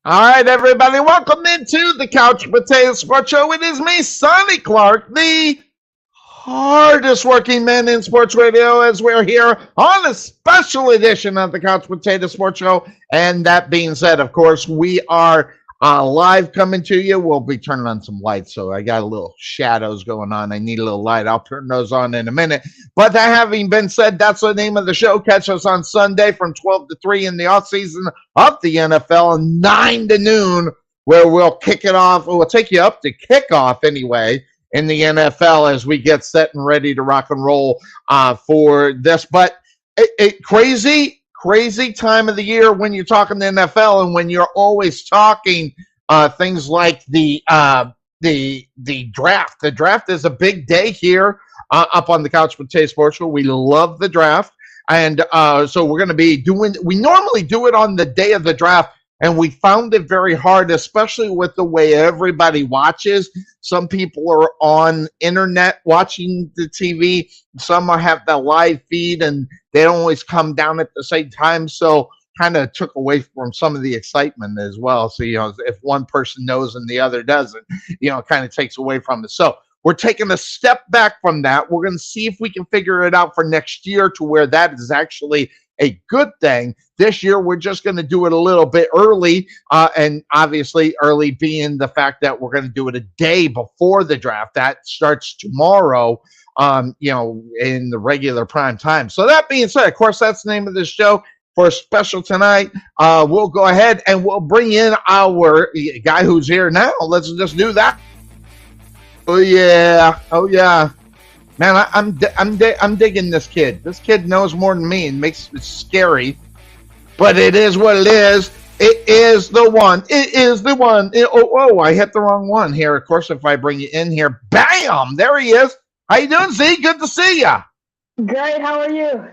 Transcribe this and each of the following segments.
All right, everybody, welcome into the Couch Potato Sports Show. It is me, Sonny Clark, the hardest working man in sports radio, as we're here on a special edition of the Couch Potato Sports Show. And that being said, of course, we are live coming to you. We'll be turning on some lights, so I got a little shadows going on. I need a little light. I'll turn those on in a minute. But that having been said, that's the name of the show. Catch us on Sunday from 12 to 3 in the offseason of the NFL, and 9 to noon, where we'll kick it off. We'll take you up to kickoff anyway in the NFL as we get set and ready to rock and roll for this. But crazy time of the year when you're talking the NFL, and when you're always talking things like the draft. The draft is a big day here up on the Couch Potato Sports Show. We love the draft, and so we're going to be doing. We normally do it on the day of the draft, and we found it very hard, especially with the way everybody watches. Some people are on internet watching the TV. Some have the live feed, and they don't always come down at the same time. So kind of took away from some of the excitement as well. So, if one person knows and the other doesn't, it kind of takes away from it. So we're taking a step back from that. We're going to see if we can figure it out for next year to where that is actually a good thing. This year, we're just going to do it a little bit early, and obviously early being the fact that we're going to do it a day before the draft. That starts tomorrow, in the regular prime time. So that being said, of course, that's the name of this show. For a special tonight, we'll go ahead and we'll bring in our guy who's here now. Let's just do that. Oh yeah. Man, I'm digging this kid. This kid knows more than me and makes it scary. But it is what it is. It is the one. It is the one. I hit the wrong one here. Of course, if I bring you in here, bam, there he is. How you doing, Z? Good to see ya. Great. How are you?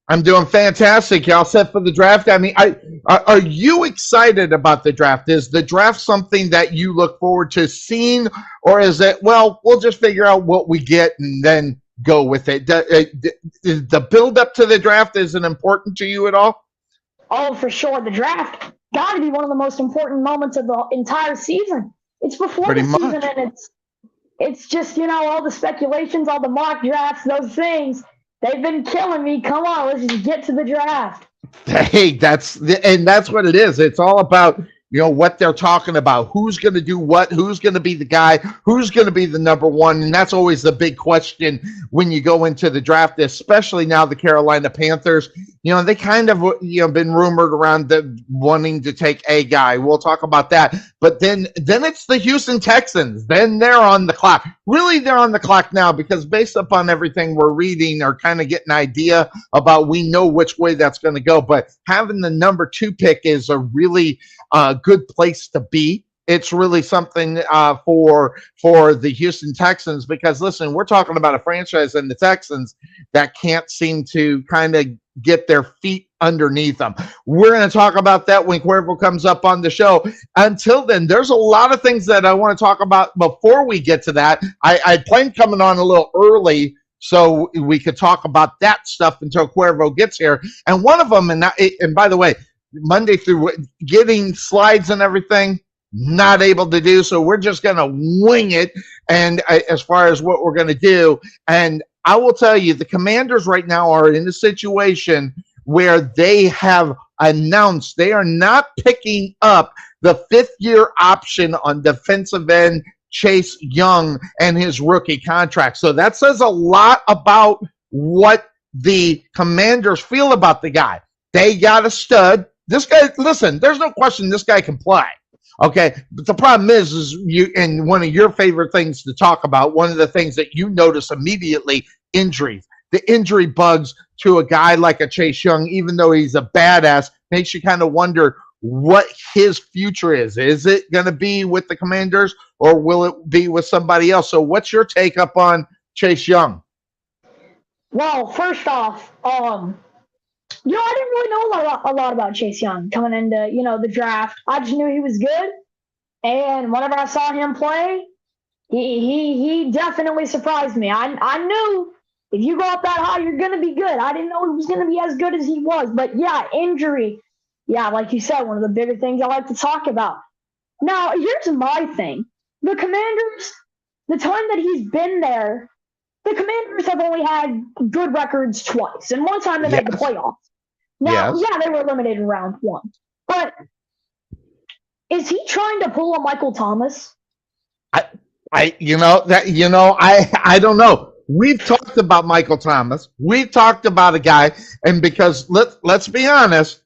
I'm doing fantastic. Y'all set for the draft? I mean, are you excited about the draft? Is the draft something that you look forward to seeing, or is it, well, we'll just figure out what we get and then go with it? The build up to the draft, is it important to you at all? Oh, for sure. The draft got to be one of the most important moments of the entire season. It's before the season, and it's just, all the speculations, all the mock drafts, those things. They've been killing me. Come on, let's just get to the draft. Hey, that's what it is. It's all about, what they're talking about. Who's going to do what? Who's going to be the guy? Who's going to be the number one? And that's always the big question when you go into the draft, especially now the Carolina Panthers. They kind of, been rumored around wanting to take a guy. We'll talk about that. But then it's the Houston Texans. Then they're on the clock. Really, they're on the clock now because based upon everything we're reading or kind of getting an idea about, we know which way that's going to go. But having the number 2 pick is a really good place to be. It's really something for the Houston Texans because, listen, we're talking about a franchise in the Texans that can't seem to kind of get their feet underneath them. We're going to talk about that when Cuervo comes up on the show. Until then, there's a lot of things that I want to talk about before we get to that. I planned coming on a little early so we could talk about that stuff until Cuervo gets here. And one of them, and by the way, Monday through getting slides and everything, not able to do. So we're just going to wing it. And as far as what we're going to do, and I will tell you, the Commanders right now are in a situation where they have announced they are not picking up the fifth-year option on defensive end Chase Young and his rookie contract. So that says a lot about what the Commanders feel about the guy. They got a stud. This guy, listen, there's no question this guy can play. Okay, but the problem is you, and one of your favorite things to talk about, one of the things that you notice immediately, injuries. The injury bugs to a guy like a Chase Young, even though he's a badass, makes you kind of wonder what his future is. Is it going to be with the Commanders or will it be with somebody else? So what's your take up on Chase Young? Well, first off, I didn't really know a lot about Chase Young coming into, the draft. I just knew he was good. And whenever I saw him play, he definitely surprised me. I knew if you go up that high, you're going to be good. I didn't know he was going to be as good as he was. But yeah, injury. Yeah, like you said, one of the bigger things I like to talk about. Now, here's my thing. The Commanders, the time that he's been there, the Commanders have only had good records twice. And one time they made the playoffs. Now, yeah, they were eliminated in round one. But is he trying to pull a Michael Thomas? I don't know. We've talked about Michael Thomas. We've talked about a guy, and because let's be honest,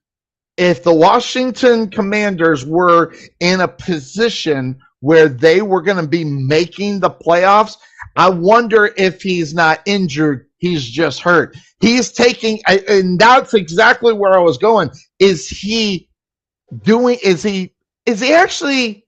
if the Washington Commanders were in a position where they were going to be making the playoffs, I wonder if he's not injured, he's just hurt. He's taking, and that's exactly where I was going. Is he actually,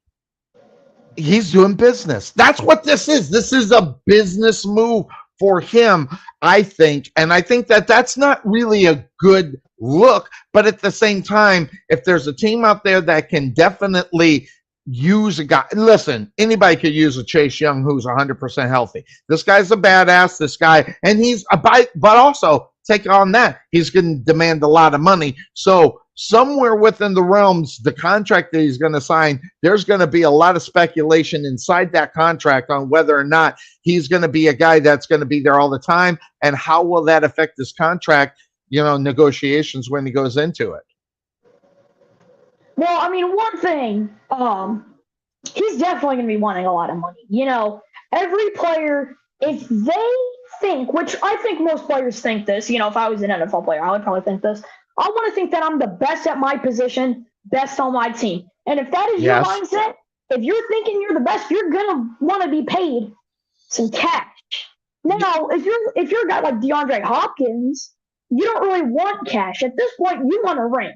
he's doing business. That's what this is. This is a business move for him, I think. And I think that that's not really a good look. But at the same time, if there's a team out there that can definitely use a guy, listen, anybody could use a Chase Young who's 100% healthy. This guy's a badass, this guy, and he's but also take on that, he's going to demand a lot of money. So somewhere within the realms, the contract that he's going to sign, there's going to be a lot of speculation inside that contract on whether or not he's going to be a guy that's going to be there all the time, and how will that affect his contract, negotiations when he goes into it. Well, I mean, one thing, he's definitely going to be wanting a lot of money. Every player, if they think, which I think most players think this, if I was an NFL player, I would probably think this. I want to think that I'm the best at my position, best on my team. And if that is your mindset, if you're thinking you're the best, you're going to want to be paid some cash. Now, if you're a guy like DeAndre Hopkins, you don't really want cash. At this point, you want a ring.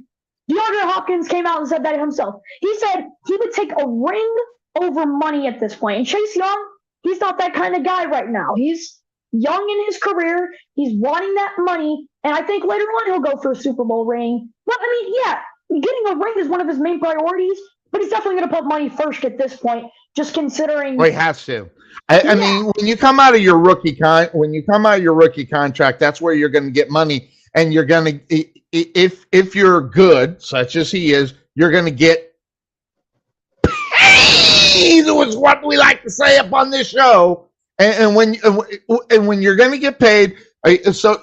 DeAndre Hopkins came out and said that himself. He said he would take a ring over money at this point. And Chase Young, he's not that kind of guy right now. He's young in his career. He's wanting that money. And I think later on he'll go for a Super Bowl ring. But, I mean, yeah, getting a ring is one of his main priorities. But he's definitely going to put money first at this point, just considering. Well, he has to. I mean, when you come out of your rookie contract, that's where you're going to get money. And you're going to, if you're good, such as he is, you're going to get paid, was what we like to say up on this show. And when you're going to get paid, so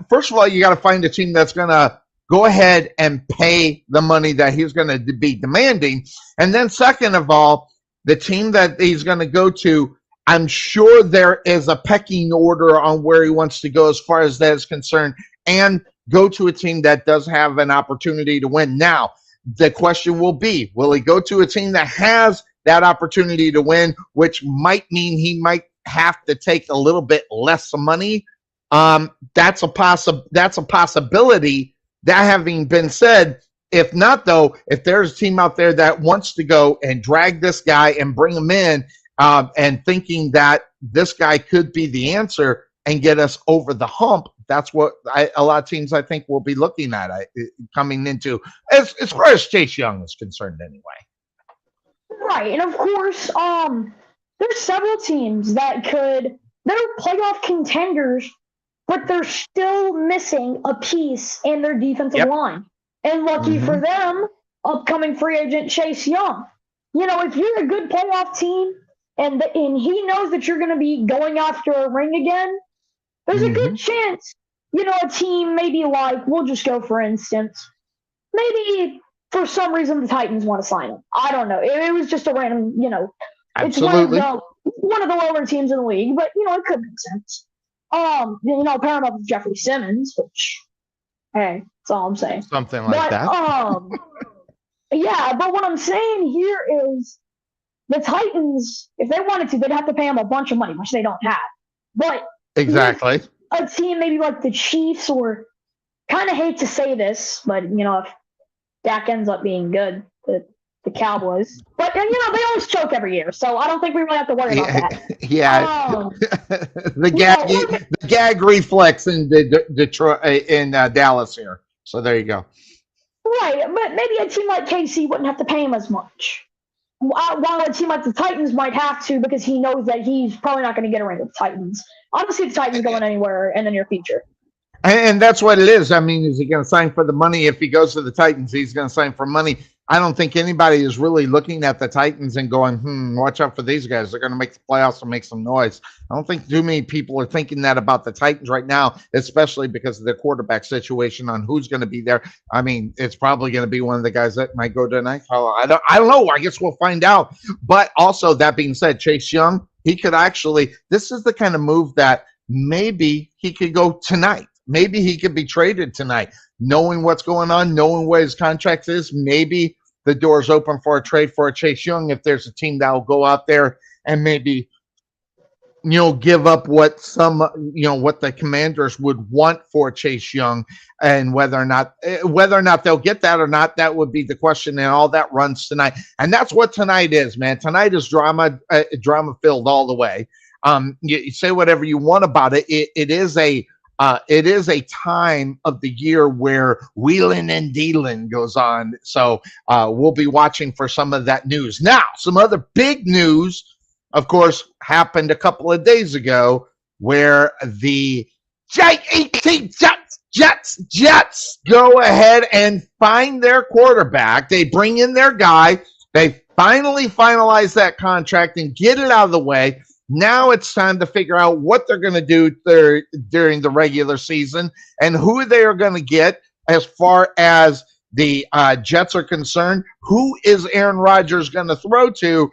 first of all, you got to find a team that's going to go ahead and pay the money that he's going to be demanding. And then second of all, the team that he's going to go to, I'm sure there is a pecking order on where he wants to go as far as that is concerned, and go to a team that does have an opportunity to win. Now, the question will be, will he go to a team that has that opportunity to win, which might mean he might have to take a little bit less money? That's a possibility. That having been said, if not, though, if there's a team out there that wants to go and drag this guy and bring him in, and thinking that this guy could be the answer and get us over the hump, that's what a lot of teams I think will be looking at coming into as far as Chase Young is concerned, anyway. Right, and of course, there's several teams that are playoff contenders, but they're still missing a piece in their defensive line. And lucky for them, upcoming free agent Chase Young. You know, if you're a good playoff team and he knows that you're going to be going after a ring again, there's a good chance, you know, a team maybe like, we'll just go for instance, maybe for some reason the Titans want to sign him. I don't know. It was just a random, you know, Absolutely. It's one of the lower teams in the league, but, you know, it could make sense. You know, pairing up with Jeffrey Simmons, which, hey, that's all I'm saying. Something like that. Yeah, but what I'm saying here is the Titans, if they wanted to, they'd have to pay him a bunch of money, which they don't have. But exactly, a team maybe like the Chiefs, or kind of hate to say this, but you know, if Dak ends up being good, the Cowboys. But you know, they always choke every year, so I don't think we really have to worry about that. Yeah, the gag reflex in Detroit in Dallas here. So there you go. Right, but maybe a team like KC wouldn't have to pay him as much. While a team like the Titans might have to, because he knows that he's probably not going to get a ring with the Titans. I don't see the Titans going anywhere in the near future. And that's what it is. I mean, is he going to sign for the money? If he goes to the Titans, he's going to sign for money. I don't think anybody is really looking at the Titans and going, watch out for these guys. They're going to make the playoffs and make some noise. I don't think too many people are thinking that about the Titans right now, especially because of their quarterback situation on who's going to be there. I mean, it's probably going to be one of the guys that might go tonight. I don't know. I guess we'll find out. But also, that being said, Chase Young, he could actually, this is the kind of move that maybe he could go tonight. Maybe he could be traded tonight. Knowing what's going on, knowing what his contract is, maybe the door's open for a trade for a Chase Young if there's a team that will go out there and maybe, you know, give up what what the Commanders would want for Chase Young, and whether or not they'll get that or not, that would be the question, and all that runs tonight. And that's what tonight is, man. Tonight is drama filled all the way. You say whatever you want about it. It is a time of the year where wheeling and dealing goes on. So we'll be watching for some of that news. Now, some other big news, of course, happened a couple of days ago, where the Jets go ahead and find their quarterback. They bring in their guy. They finally finalize that contract and get it out of the way. Now it's time to figure out what they're going to do during the regular season and who they are going to get as far as the Jets are concerned. Who is Aaron Rodgers going to throw to?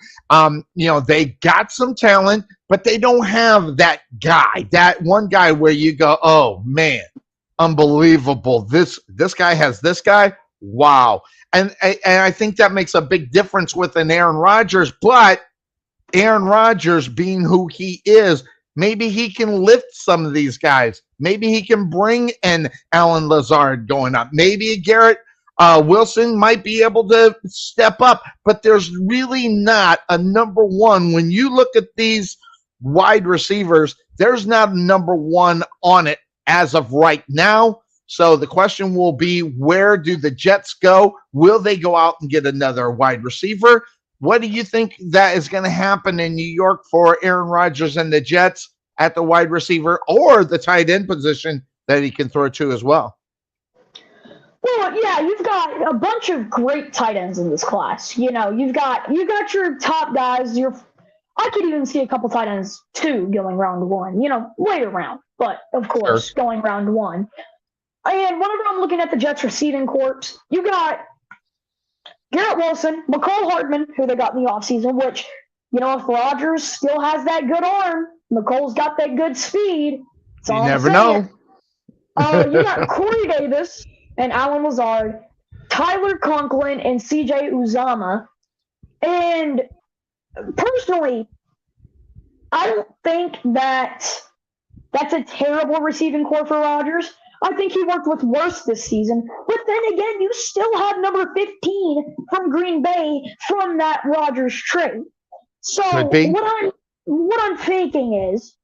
They got some talent, but they don't have that guy, that one guy where you go, oh, man, unbelievable. This guy has this guy. Wow. And I think that makes a big difference with an Aaron Rodgers, but Aaron Rodgers being who he is, maybe he can lift some of these guys. Maybe he can bring in Alan Lazard going up. Maybe Garrett Wilson might be able to step up, but there's really not a number one. When you look at these wide receivers, there's not a number one on it as of right now. So the question will be, where do the Jets go? Will they go out and get another wide receiver? What do you think that is going to happen in New York for Aaron Rodgers and the Jets at the wide receiver or the tight end position that he can throw to as well? Well, yeah, you've got a bunch of great tight ends in this class. You know, you've got your top guys. I could even see a couple tight ends too going round one. You know, later round, but of course going round one. And whenever I'm looking at the Jets receiving corps, you got Garrett Wilson, McCole Hardman, who they got in the offseason, which, you know, if Rodgers still has that good arm, McCole's got that good speed. You never know. You got Corey Davis and Alan Lazard, Tyler Conklin and CJ Uzama. And personally, I don't think that's a terrible receiving corps for Rodgers. I think he worked with worse this season. But then again, you still have number 15 from Green Bay from that Rodgers trade. So what I'm thinking is,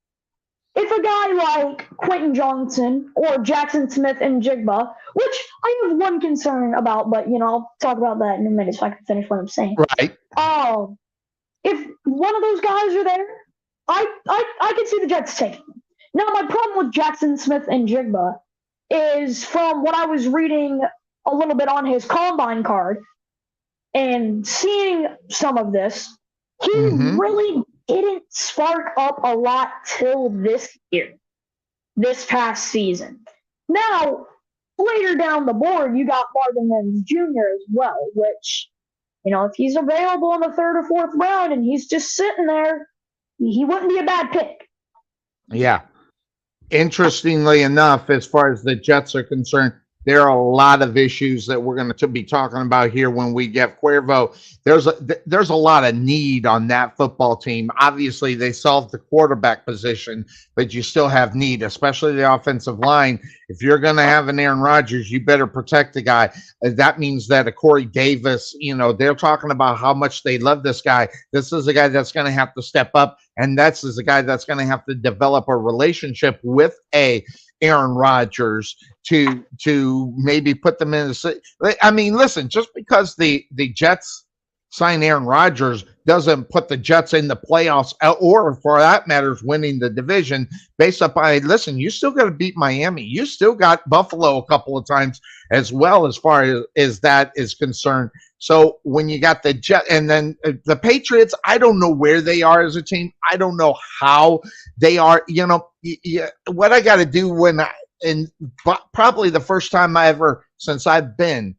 if a guy like Quentin Johnson or Jackson Smith and Jigba, which I have one concern about, but I'll talk about that in a minute so I can finish what I'm saying. Right. If one of those guys are there, I can see the Jets taking them. Now, my problem with Jackson Smith and Jigba is from what I was reading a little bit on his combine card and seeing some of this, he really didn't spark up a lot till this year, this past season. Now, later down the board, you got Marvin Mims Jr. as well, which, if he's available in the third or fourth round and he's just sitting there, he wouldn't be a bad pick. Yeah. Interestingly enough, as far as the Jets are concerned, there are a lot of issues that we're going to be talking about here when we get CUERVO. There's a lot of need on that football team. Obviously, they solved the quarterback position, but you still have need, especially the offensive line. If you're going to have an Aaron Rodgers, you better protect the guy. That means that a Corey Davis, they're talking about how much they love this guy. This is a guy that's going to have to step up, and that's a guy that's going to have to develop a relationship with a Aaron Rodgers to maybe put them in I mean, listen, just because the Jets sign Aaron Rodgers doesn't put the Jets in the playoffs, or for that matter, winning the division based upon, listen, you still got to beat Miami. You still got Buffalo a couple of times as well, as far as that is concerned. So when you got the Jet and then the Patriots, I don't know where they are as a team. I don't know how they are. What I got to do and probably the first time since I've been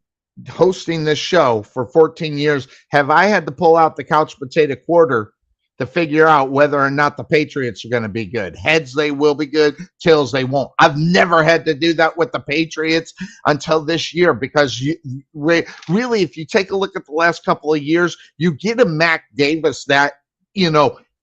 hosting this show for 14 years, have I had to pull out the couch potato quarter to figure out whether or not the Patriots are going to be good. Heads, they will be good. Tails, they won't. I've never had to do that with the Patriots until this year, because really, if you take a look at the last couple of years, you get a Mac Davis that,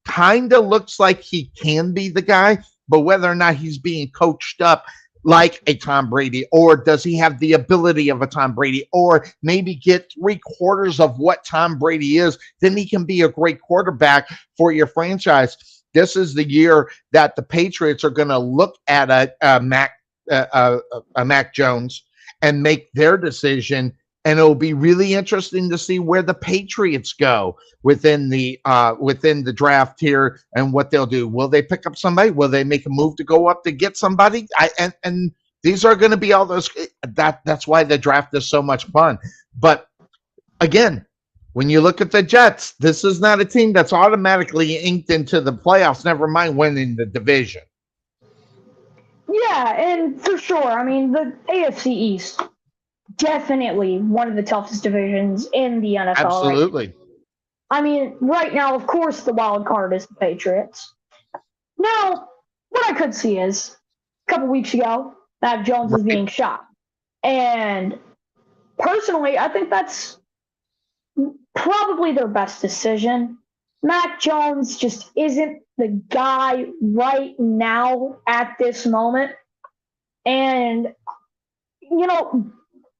kind of looks like he can be the guy, but whether or not he's being coached up like a Tom Brady, or does he have the ability of a Tom Brady, or maybe get 3/4 of what Tom Brady is, then he can be a great quarterback for your franchise. This is the year that the Patriots are going to look at a Mac Jones and make their decision, and it'll be really interesting to see where the Patriots go within the draft here and what they'll do. Will they pick up somebody? Will they make a move to go up to get somebody? And these are going to be all those. That's why the draft is so much fun. But again, when you look at the Jets, this is not a team that's automatically inked into the playoffs, never mind winning the division. Yeah, and for sure. I mean, the AFC East, definitely one of the toughest divisions in the NFL. Absolutely. Right? I mean, right now, of course, the wild card is the Patriots. Now, what I could see is a couple weeks ago, Mac Jones was being shot. And personally, I think that's probably their best decision. Mac Jones just isn't the guy right now at this moment. And, all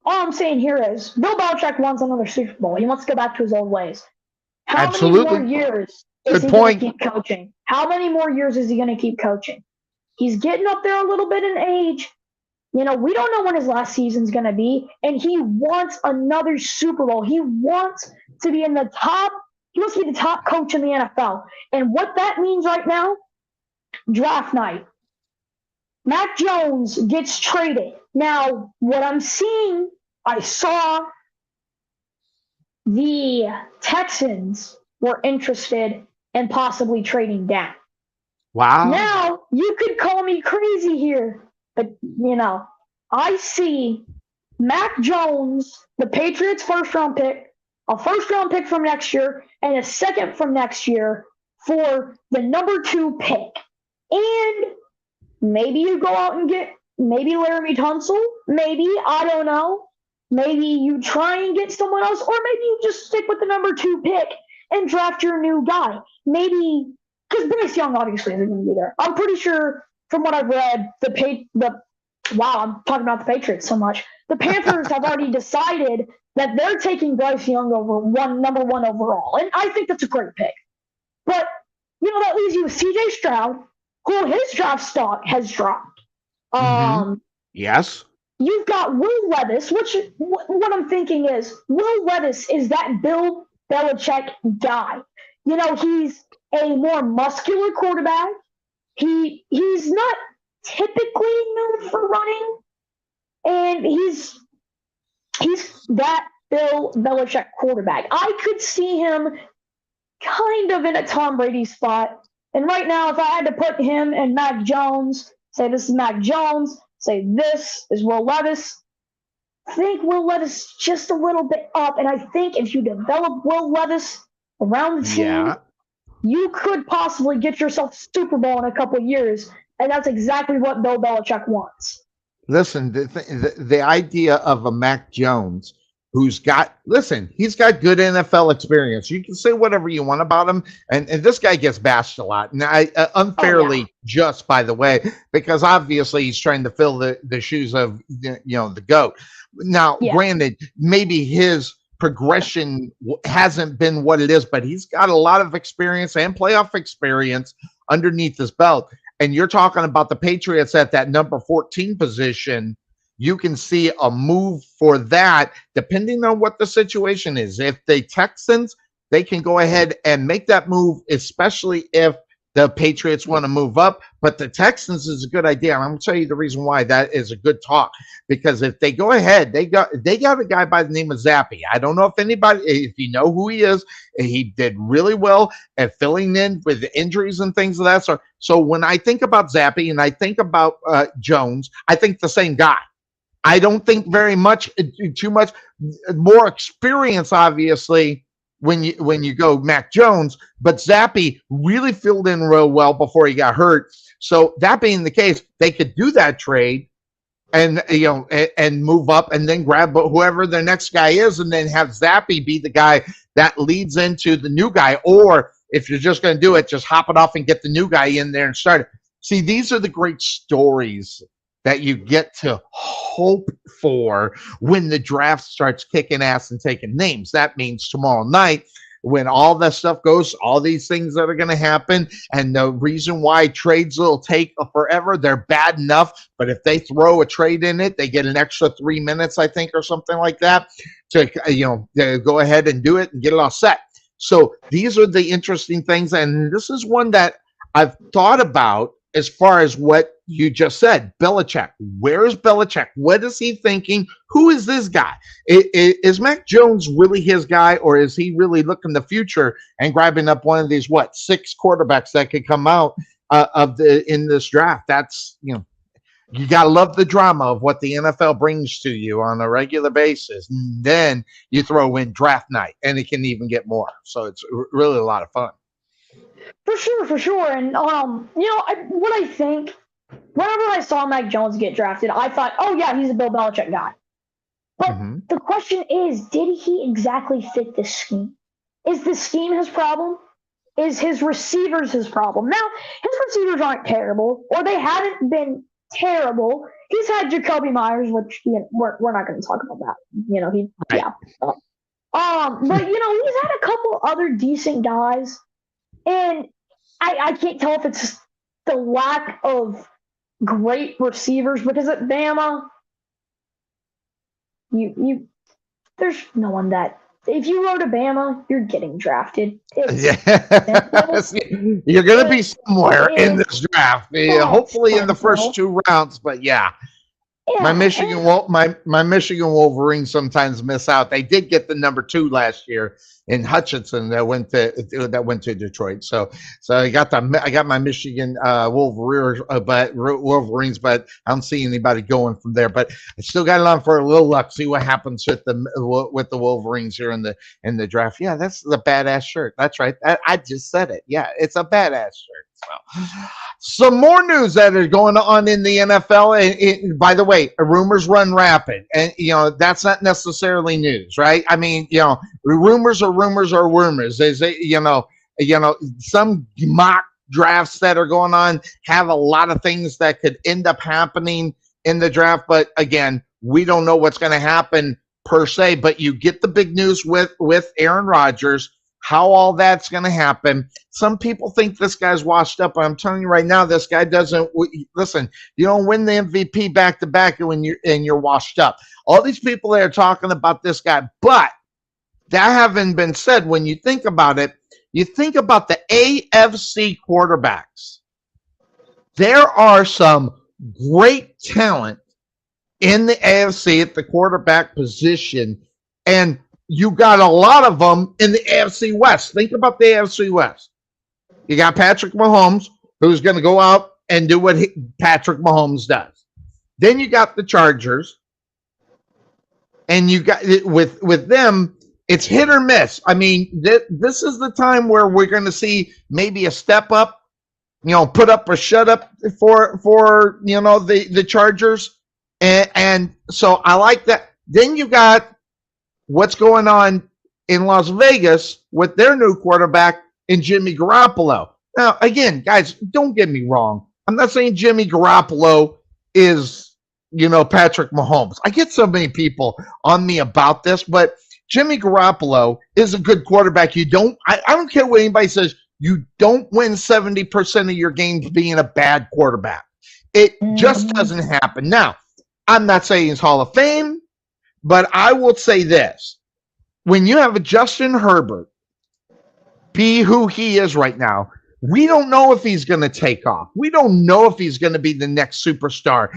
I'm saying here is Bill Belichick wants another Super Bowl. He wants to go back to his old ways. How Absolutely. many more years is he going to keep coaching? How many more years is he going to keep coaching? He's getting up there a little bit in age. We don't know when his last season's going to be, and he wants another Super Bowl. He wants to be in the top. He wants to be the top coach in the NFL. And what that means right now, draft night. Mac Jones gets traded. Now, what I'm seeing, I saw the Texans were interested in possibly trading down. Wow. Now, you could call me crazy here, but, I see Mac Jones, the Patriots' first-round pick, a first-round pick from next year, and a second from next year for the number 2 pick. And maybe you go out and get maybe Laramie Tunsil, maybe, I don't know. Maybe you try and get someone else, or maybe you just stick with the number 2 pick and draft your new guy. Maybe, because Bryce Young obviously isn't going to be there. I'm pretty sure, from what I've read, wow, I'm talking about the Patriots so much. The Panthers have already decided that they're taking Bryce Young over number 1 overall, and I think that's a great pick. But, that leaves you with C.J. Stroud, who his draft stock has dropped. Yes. You've got Will Levis, which what I'm thinking is Will Levis is that Bill Belichick guy. He's a more muscular quarterback. He's not typically known for running, and he's that Bill Belichick quarterback. I could see him kind of in a Tom Brady spot. And right now, if I had to put him and Mac Jones, say this is Mac Jones, say this is Will Levis, I think Will Levis just a little bit up. And I think if you develop Will Levis around the team, you could possibly get yourself Super Bowl in a couple of years. And that's exactly what Bill Belichick wants. Listen, the idea of a Mac Jones he's got good NFL experience. You can say whatever you want about him, and this guy gets bashed a lot, and unfairly, just by the way, because obviously he's trying to fill the shoes of the GOAT. Now, granted, maybe his progression hasn't been what it is, but he's got a lot of experience and playoff experience underneath his belt. And you're talking about the Patriots at that number 14 position. You can see a move for that depending on what the situation is. If the Texans, they can go ahead and make that move, especially if the Patriots want to move up. But the Texans is a good idea. And I'm going to tell you the reason why that is a good talk. Because if they go ahead, they got a guy by the name of Zappe. I don't know if you know who he is. He did really well at filling in with the injuries and things of that sort. So when I think about Zappe and I think about Jones, I think the same guy. I don't think too much more experience, obviously, when you go Mac Jones, but Zappe really filled in real well before he got hurt. So that being the case, they could do that trade and and move up and then grab whoever their next guy is and then have Zappe be the guy that leads into the new guy. Or if you're just going to do it, just hop it off and get the new guy in there and start it. See, these are the great stories that you get to hope for when the draft starts kicking ass and taking names. That means tomorrow night, when all that stuff goes, all these things that are going to happen, and the reason why trades will take forever, they're bad enough, but if they throw a trade in it, they get an extra 3 minutes, I think, or something like that, to go ahead and do it and get it all set. So these are the interesting things, and this is one that I've thought about as far as what you just said. Belichick. Where is Belichick? What is he thinking? Who is this guy? Is Mac Jones really his guy, or is he really looking the future and grabbing up one of these 6 quarterbacks that could come out in this draft? That's you got to love the drama of what the NFL brings to you on a regular basis. And then you throw in draft night, and it can even get more. So it's really a lot of fun. For sure. And what I think, whenever I saw Mac Jones get drafted, I thought, oh yeah, he's a Bill Belichick guy. But the question is, did he exactly fit this scheme? Is the scheme his problem? Is his receivers his problem? Now, his receivers aren't terrible, or they haven't been terrible. He's had Jacoby Myers, which we're not going to talk about that. But he's had a couple other decent guys. And I can't tell if it's the lack of great receivers, because at Bama, there's no one that, if you go to Bama, you're getting drafted. You're going to be somewhere in this draft. Hopefully in the first 2 rounds, but yeah. My Michigan Wolverines sometimes miss out. They did get the number 2 last year in Hutchinson that went to Detroit. So I got my Michigan Wolverines, but I don't see anybody going from there. But I still got it on for a little luck. See what happens with the Wolverines here in the draft. Yeah, that's the badass shirt. That's right. I just said it. Yeah, it's a badass shirt. So, some more news that is going on in the NFL. And by the way, rumors run rapid, and that's not necessarily news, right? I mean, rumors are rumors. There's some mock drafts that are going on have a lot of things that could end up happening in the draft, but again, we don't know what's going to happen per se. But you get the big news with Aaron Rodgers, how all that's going to happen. Some people think this guy's washed up, but I'm telling you right now, this guy doesn't. Listen, you don't win the MVP back to back when you're washed up. All these people that are talking about this guy, but that having been said, when you think about it, you think about the AFC quarterbacks. There are some great talent in the AFC at the quarterback position, and you got a lot of them in the AFC West. Think about the AFC West. You got Patrick Mahomes, who's going to go out and do what Patrick Mahomes does. Then you got the Chargers, and you got with them, it's hit or miss. I mean, this is the time where we're going to see maybe a step up, put up or shut up for the Chargers. And so I like that. Then you got what's going on in Las Vegas with their new quarterback in Jimmy Garoppolo. Now, again, guys, don't get me wrong. I'm not saying Jimmy Garoppolo is, Patrick Mahomes. I get so many people on me about this, but Jimmy Garoppolo is a good quarterback. I don't care what anybody says. You don't win 70% of your games being a bad quarterback. It just doesn't happen. Now, I'm not saying he's Hall of Fame, but I will say this. When you have a Justin Herbert be who he is right now, we don't know if he's going to take off. We don't know if he's going to be the next superstar.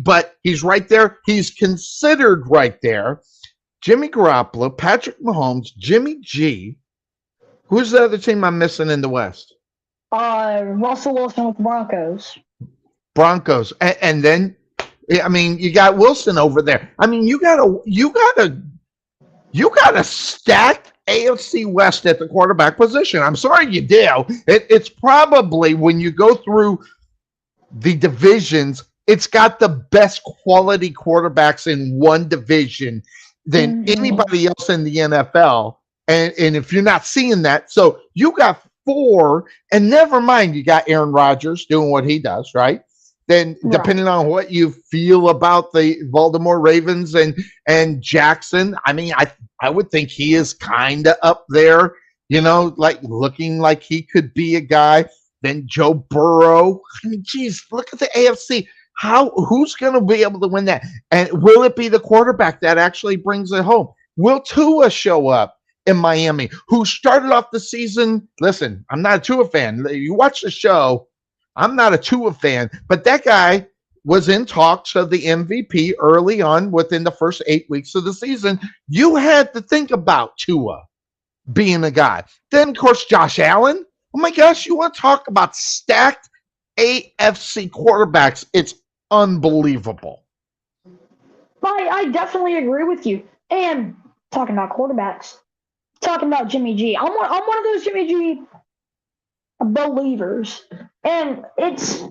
But he's right there. He's considered right there. Jimmy Garoppolo, Patrick Mahomes, Jimmy G. Who's the other team I'm missing in the West? Russell Wilson with the Broncos. And then, I mean, you got Wilson over there. I mean, you got a stacked AFC West at the quarterback position. I'm sorry you do. It's probably, when you go through the divisions, it's got the best quality quarterbacks in one division than anybody else in the NFL. And if you're not seeing that, so you got 4, and never mind, you got Aaron Rodgers doing what he does, right? Then depending on what you feel about the Baltimore Ravens and Jackson, I mean, I would think he is kind of up there, like looking like he could be a guy. Then Joe Burrow. I mean, geez, look at the AFC. Who's going to be able to win that? And will it be the quarterback that actually brings it home? Will Tua show up in Miami, who started off the season? Listen, I'm not a Tua fan. You watch the show. I'm not a Tua fan, but that guy was in talks of the MVP early on within the first 8 weeks of the season. You had to think about Tua being a guy. Then, of course, Josh Allen. Oh, my gosh, you want to talk about stacked AFC quarterbacks. It's unbelievable. I definitely agree with you. And talking about quarterbacks, talking about Jimmy G. I'm one of those Jimmy G believers. And it's...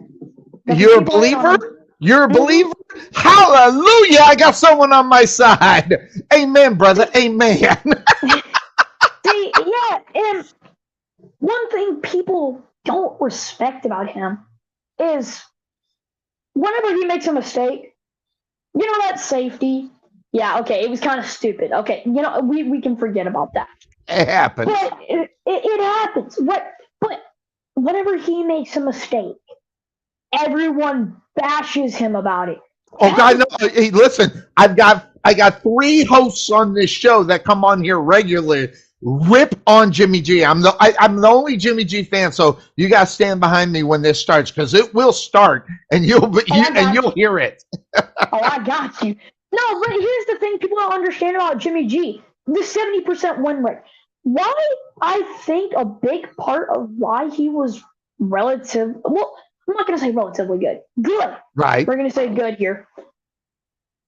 You're a believer? You're a believer? Hallelujah! I got someone on my side. Amen, brother. Amen. See, yeah, and one thing people don't respect about him is whenever he makes a mistake, that safety? Yeah, okay, it was kind of stupid. Okay, we can forget about that. It happens. But it happens. But whenever he makes a mistake, everyone bashes him about it. Oh God, no! Hey, listen, I got 3 hosts on this show that come on here regularly. Rip on Jimmy G. I'm the only Jimmy G fan, so you got to stand behind me when this starts, because it will start, and you'll hear it. I got you. No, but here's the thing people don't understand about Jimmy G: the 70% win rate. Why I think a big part of why he was I'm not going to say relatively good. Good. Right. We're going to say good here.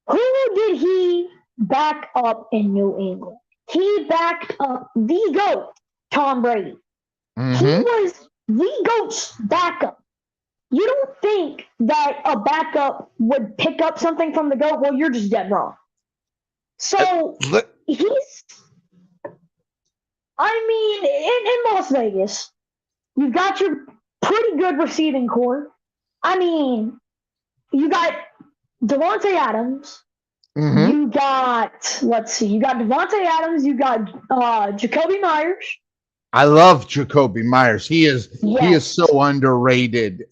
Who did he back up in New England? He backed up the GOAT, Tom Brady. Mm-hmm. He was the GOAT's backup. You don't think that a backup would pick up something from the GOAT? Well, you're just dead wrong. So he's... I mean, in Las Vegas, you've got your pretty good receiving core. I mean, you got Devontae Adams. Mm-hmm. You got Devontae Adams. You got Jacoby Myers. I love Jacoby Myers. He is Yes. so underrated,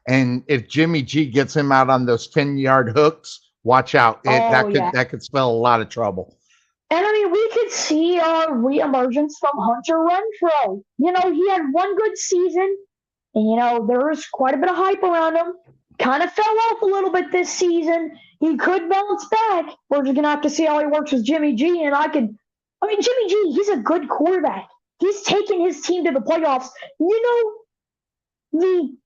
and if Jimmy G gets him out on those 10-yard hooks, watch out. Oh yeah. That could spell a lot of trouble. And I mean, we could see a reemergence from Hunter Renfro. He had one good season, and there was quite a bit of hype around him. Kind of fell off a little bit this season. He could bounce back. We're just gonna have to see how he works with Jimmy G. And Jimmy G, he's a good quarterback. He's taken his team to the playoffs. The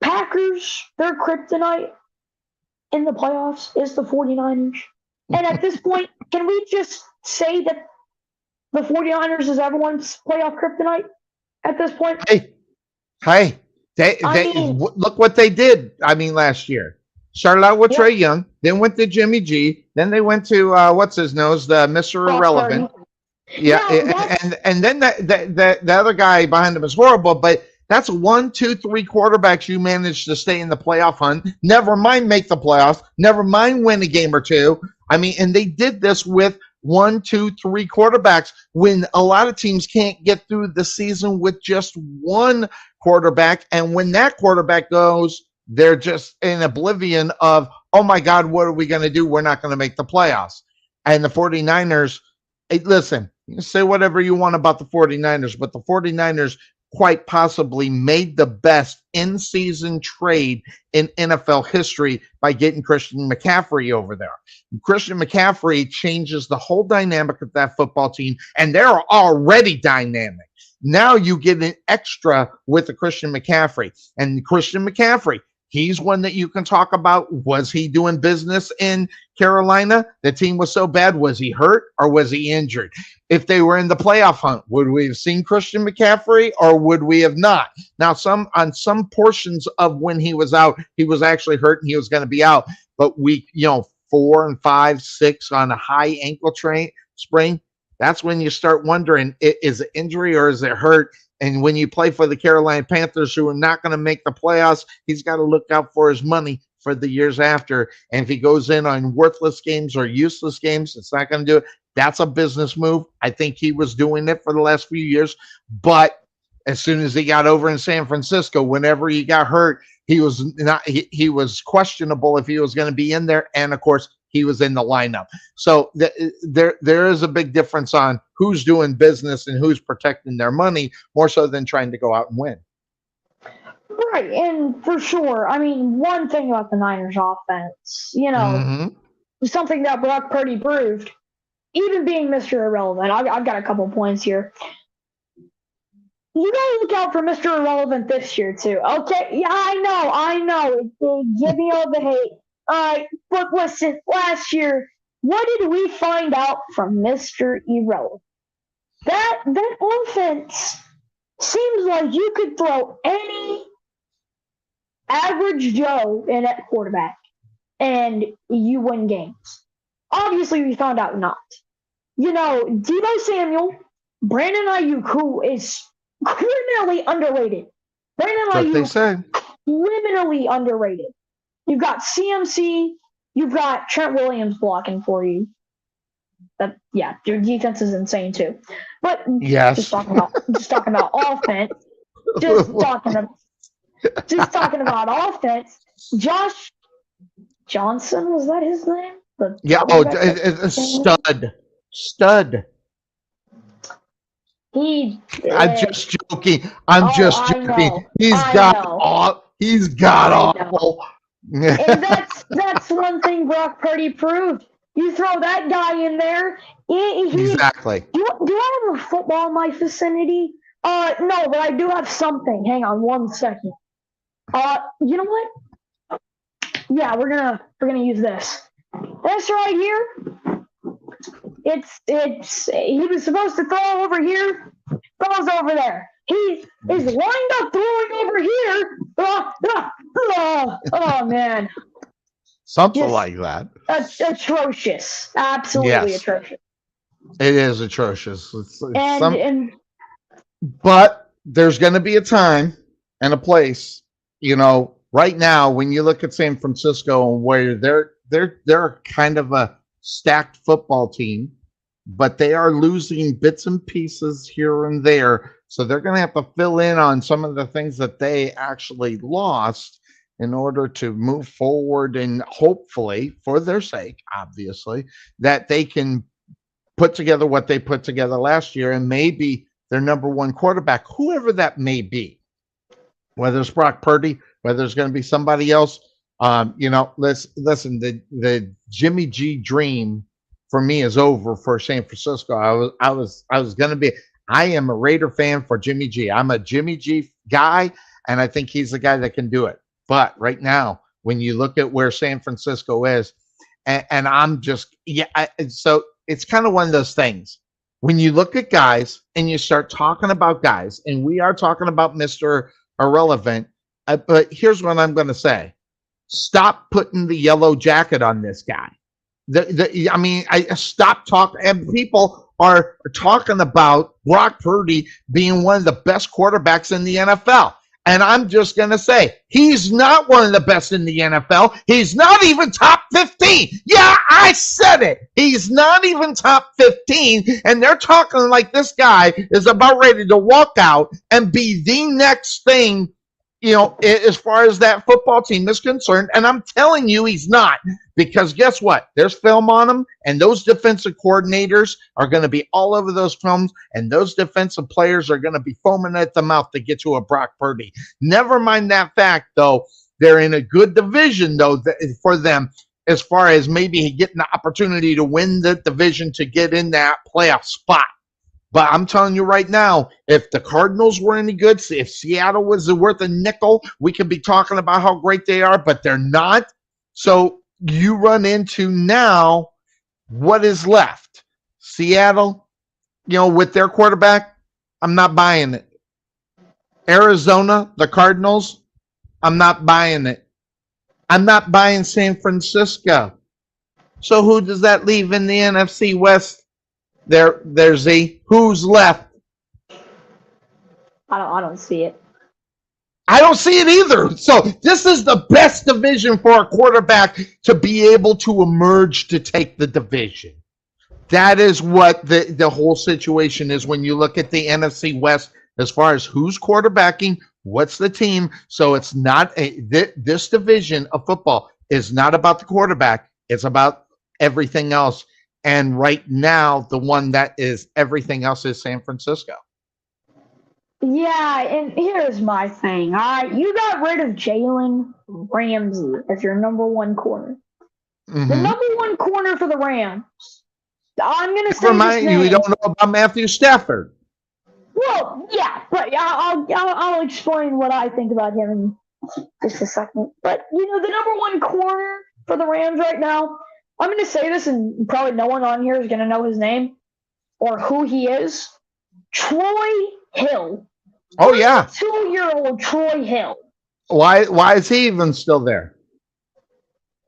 Packers, their kryptonite in the playoffs is the 49ers. And at this point, can we just say that the 49ers is everyone's playoff kryptonite at this point? Hey, look what they did. I mean, last year. Started out with Trey Young, then went to Jimmy G, then they went to what's his nose, the Mr. Irrelevant. Yeah, and then the other guy behind him is horrible, but that's 1, 2, 3 quarterbacks you managed to stay in the playoff hunt. Never mind make the playoffs. Never mind win a game or two. I mean, and they did this with 1, 2, 3 quarterbacks when a lot of teams can't get through the season with just one quarterback. And when that quarterback goes, they're just in oblivion of, oh my God, what are we going to do? We're not going to make the playoffs. And the 49ers, listen, you can say whatever you want about the 49ers, but the 49ers quite possibly made the best in-season trade in NFL history by getting Christian McCaffrey over there. Christian McCaffrey changes the whole dynamic of that football team, and they're already dynamic. Now you get an extra with the Christian McCaffrey. And Christian McCaffrey, he's one that you can talk about. Was he doing business in Carolina? The team was so bad. Was he hurt or was he injured? If they were in the playoff hunt, would we have seen Christian McCaffrey or would we have not? Now, on some portions of when he was out, he was actually hurt and he was going to be out. But 4 and 5, 6 on a high ankle sprain, that's when you start wondering, is it injury or is it hurt? And when you play for the Carolina Panthers, who are not going to make the playoffs, he's got to look out for his money for the years after. And if he goes in on worthless games or useless games, it's not going to do it. That's a business move. I think he was doing it for the last few years. But as soon as he got over in San Francisco, whenever he got hurt, he was questionable if he was going to be in there. And of course, he was in the lineup. So there is a big difference on who's doing business and who's protecting their money more so than trying to go out and win. Right, and for sure. I mean, one thing about the Niners offense, something that Brock Purdy proved, even being Mr. Irrelevant, I've got a couple points here. You gotta look out for Mr. Irrelevant this year, too. Okay, yeah, I know. Give me all the hate. But listen, last year, what did we find out from Mr. Irrelevant? That offense seems like you could throw any average Joe in at quarterback and you win games. Obviously, we found out not. Deebo Samuel, Brandon Ayuk, who is criminally underrated. Brandon Ayuk, criminally underrated. You've got CMC. You've got Trent Williams blocking for you. Your defense is insane too. But yes, just talking about offense. Just talking about offense. Josh Johnson, was that his name? Stud. I'm just joking. I'm just joking. He's got awful. And that's one thing Brock Purdy proved. You throw that guy in there. Exactly. Do I have a football in my vicinity? No, but I do have something. Hang on 1 second. You know what? Yeah, we're gonna use this. This right here. He was supposed to throw over here. Throws over there. He is lined up throwing over here. Oh man. Something like that. Atrocious. Absolutely atrocious. It is atrocious. But there's going to be a time and a place, right now when you look at San Francisco and where they're kind of a stacked football team, but they are losing bits and pieces here and there So they're going to have to fill in on some of the things that they actually lost in order to move forward, and hopefully, for their sake, obviously, that they can put together what they put together last year, and maybe their number one quarterback, whoever that may be, whether it's Brock Purdy, whether it's going to be somebody else. Listen, the Jimmy G dream for me is over for San Francisco. I was going to be. I am a Raider fan for Jimmy G. I'm a Jimmy G guy, and I think he's the guy that can do it. But right now, when you look at where San Francisco is, and I'm just so it's kind of one of those things. When you look at guys and you start talking about guys, and we are talking about Mr. Irrelevant, but here's what I'm going to say. Stop putting the yellow jacket on this guy. I stop talking, and people are talking about Brock Purdy being one of the best quarterbacks in the NFL. And I'm just going to say, he's not one of the best in the NFL. He's not even top 15. Yeah, I said it. He's not even top 15. And they're talking like this guy is about ready to walk out and be the next thing, as far as that football team is concerned. And I'm telling you, he's not. Because guess what? There's film on him, and those defensive coordinators are going to be all over those films, and those defensive players are going to be foaming at the mouth to get to a Brock Purdy. Never mind that fact, though. They're in a good division, though, for them, as far as maybe getting the opportunity to win the division to get in that playoff spot. But I'm telling you right now, if the Cardinals were any good, if Seattle was worth a nickel, we could be talking about how great they are, but they're not. So you run into now what is left. Seattle, with their quarterback, I'm not buying it. Arizona, the Cardinals, I'm not buying it. I'm not buying San Francisco. So who does that leave in the NFC West? There's who's left? I don't see it. I don't see it either. So this is the best division for a quarterback to be able to emerge to take the division. That is what the whole situation is when you look at the NFC West as far as who's quarterbacking, what's the team. So it's not this division of football is not about the quarterback. It's about everything else. And right now, the one that is everything else is San Francisco. Yeah, and here's my thing. All right, you got rid of Jalen Ramsey as your number one corner. Mm-hmm. The number one corner for the Rams. I'm going to say remind you, we don't know about Matthew Stafford. Well, yeah, but I'll explain what I think about him in just a second. But, the number one corner for the Rams right now, I'm going to say this, and probably no one on here is going to know his name or who he is. Troy Hill. Oh, yeah. 2-year-old Troy Hill. Why is he even still there?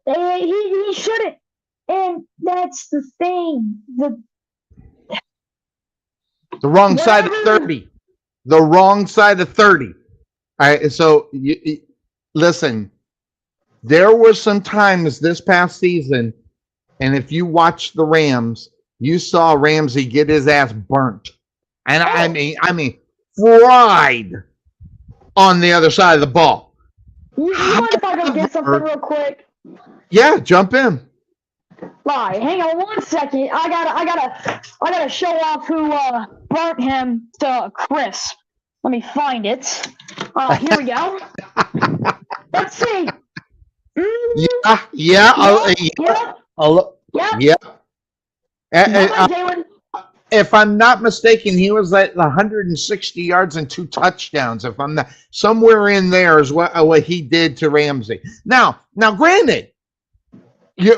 He shouldn't. And that's the thing. The wrong side of 30. The wrong side of 30. All right, so listen, there were some times this past season, and if you watched the Rams, you saw Ramsey get his ass burnt. And I mean, fried on the other side of the ball. You mind if I go get something real quick? Yeah, jump in. Right, hang on 1 second. I gotta show off who burnt him to crisp. Let me find it. Here we go. Let's see. Mm-hmm. Yeah. If I'm not mistaken, he was at 160 yards and 2 touchdowns. If I'm not, somewhere in there is what he did to Ramsey. Now, granted,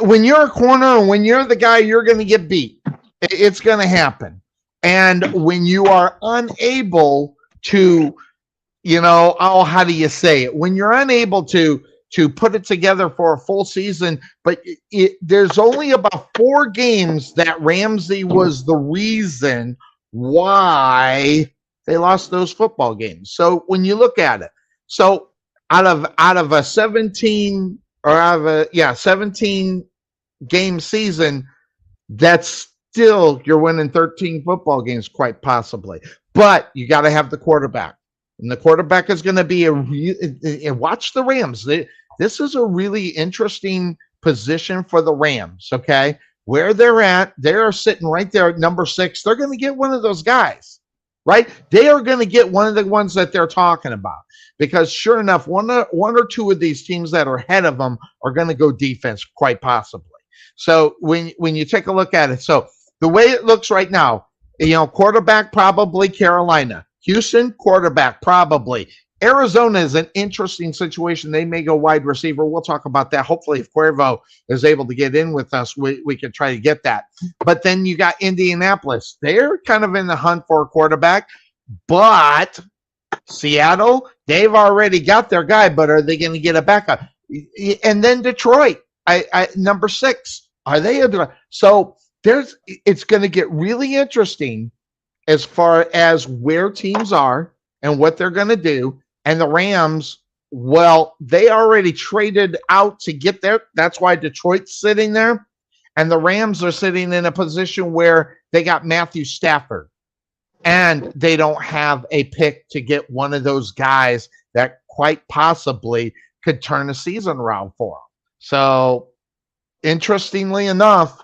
when you're a corner and when you're the guy, you're going to get beat. It's going to happen. And when you are unable to, how do you say it? When you're unable to put it together for a full season, but there's only about 4 games that Ramsey was the reason why they lost those football games. So when you look at it, so out of a 17 game season, that's still you're winning 13 football games, quite possibly. But you got to have the quarterback. And the quarterback is going to be watch the Rams. This is a really interesting position for the Rams, okay? Where they're at, they're sitting right there at number 6. They're going to get one of those guys, right? They are going to get one of the ones that they're talking about because sure enough, one or two of these teams that are ahead of them are going to go defense quite possibly. So when you take a look at it, so the way it looks right now, quarterback probably Carolina. Houston, quarterback probably. Arizona is an interesting situation. They may go wide receiver. We'll talk about that. Hopefully, if CUERVO is able to get in with us, we can try to get that. But then you got Indianapolis. They're kind of in the hunt for a quarterback. But Seattle, they've already got their guy, but are they going to get a backup? And then Detroit, number 6. Are they? So it's going to get really interesting as far as where teams are and what they're going to do. And the Rams, well, they already traded out to get there. That's why Detroit's sitting there. And the Rams are sitting in a position where they got Matthew Stafford. And they don't have a pick to get one of those guys that quite possibly could turn the season around for them. So, interestingly enough,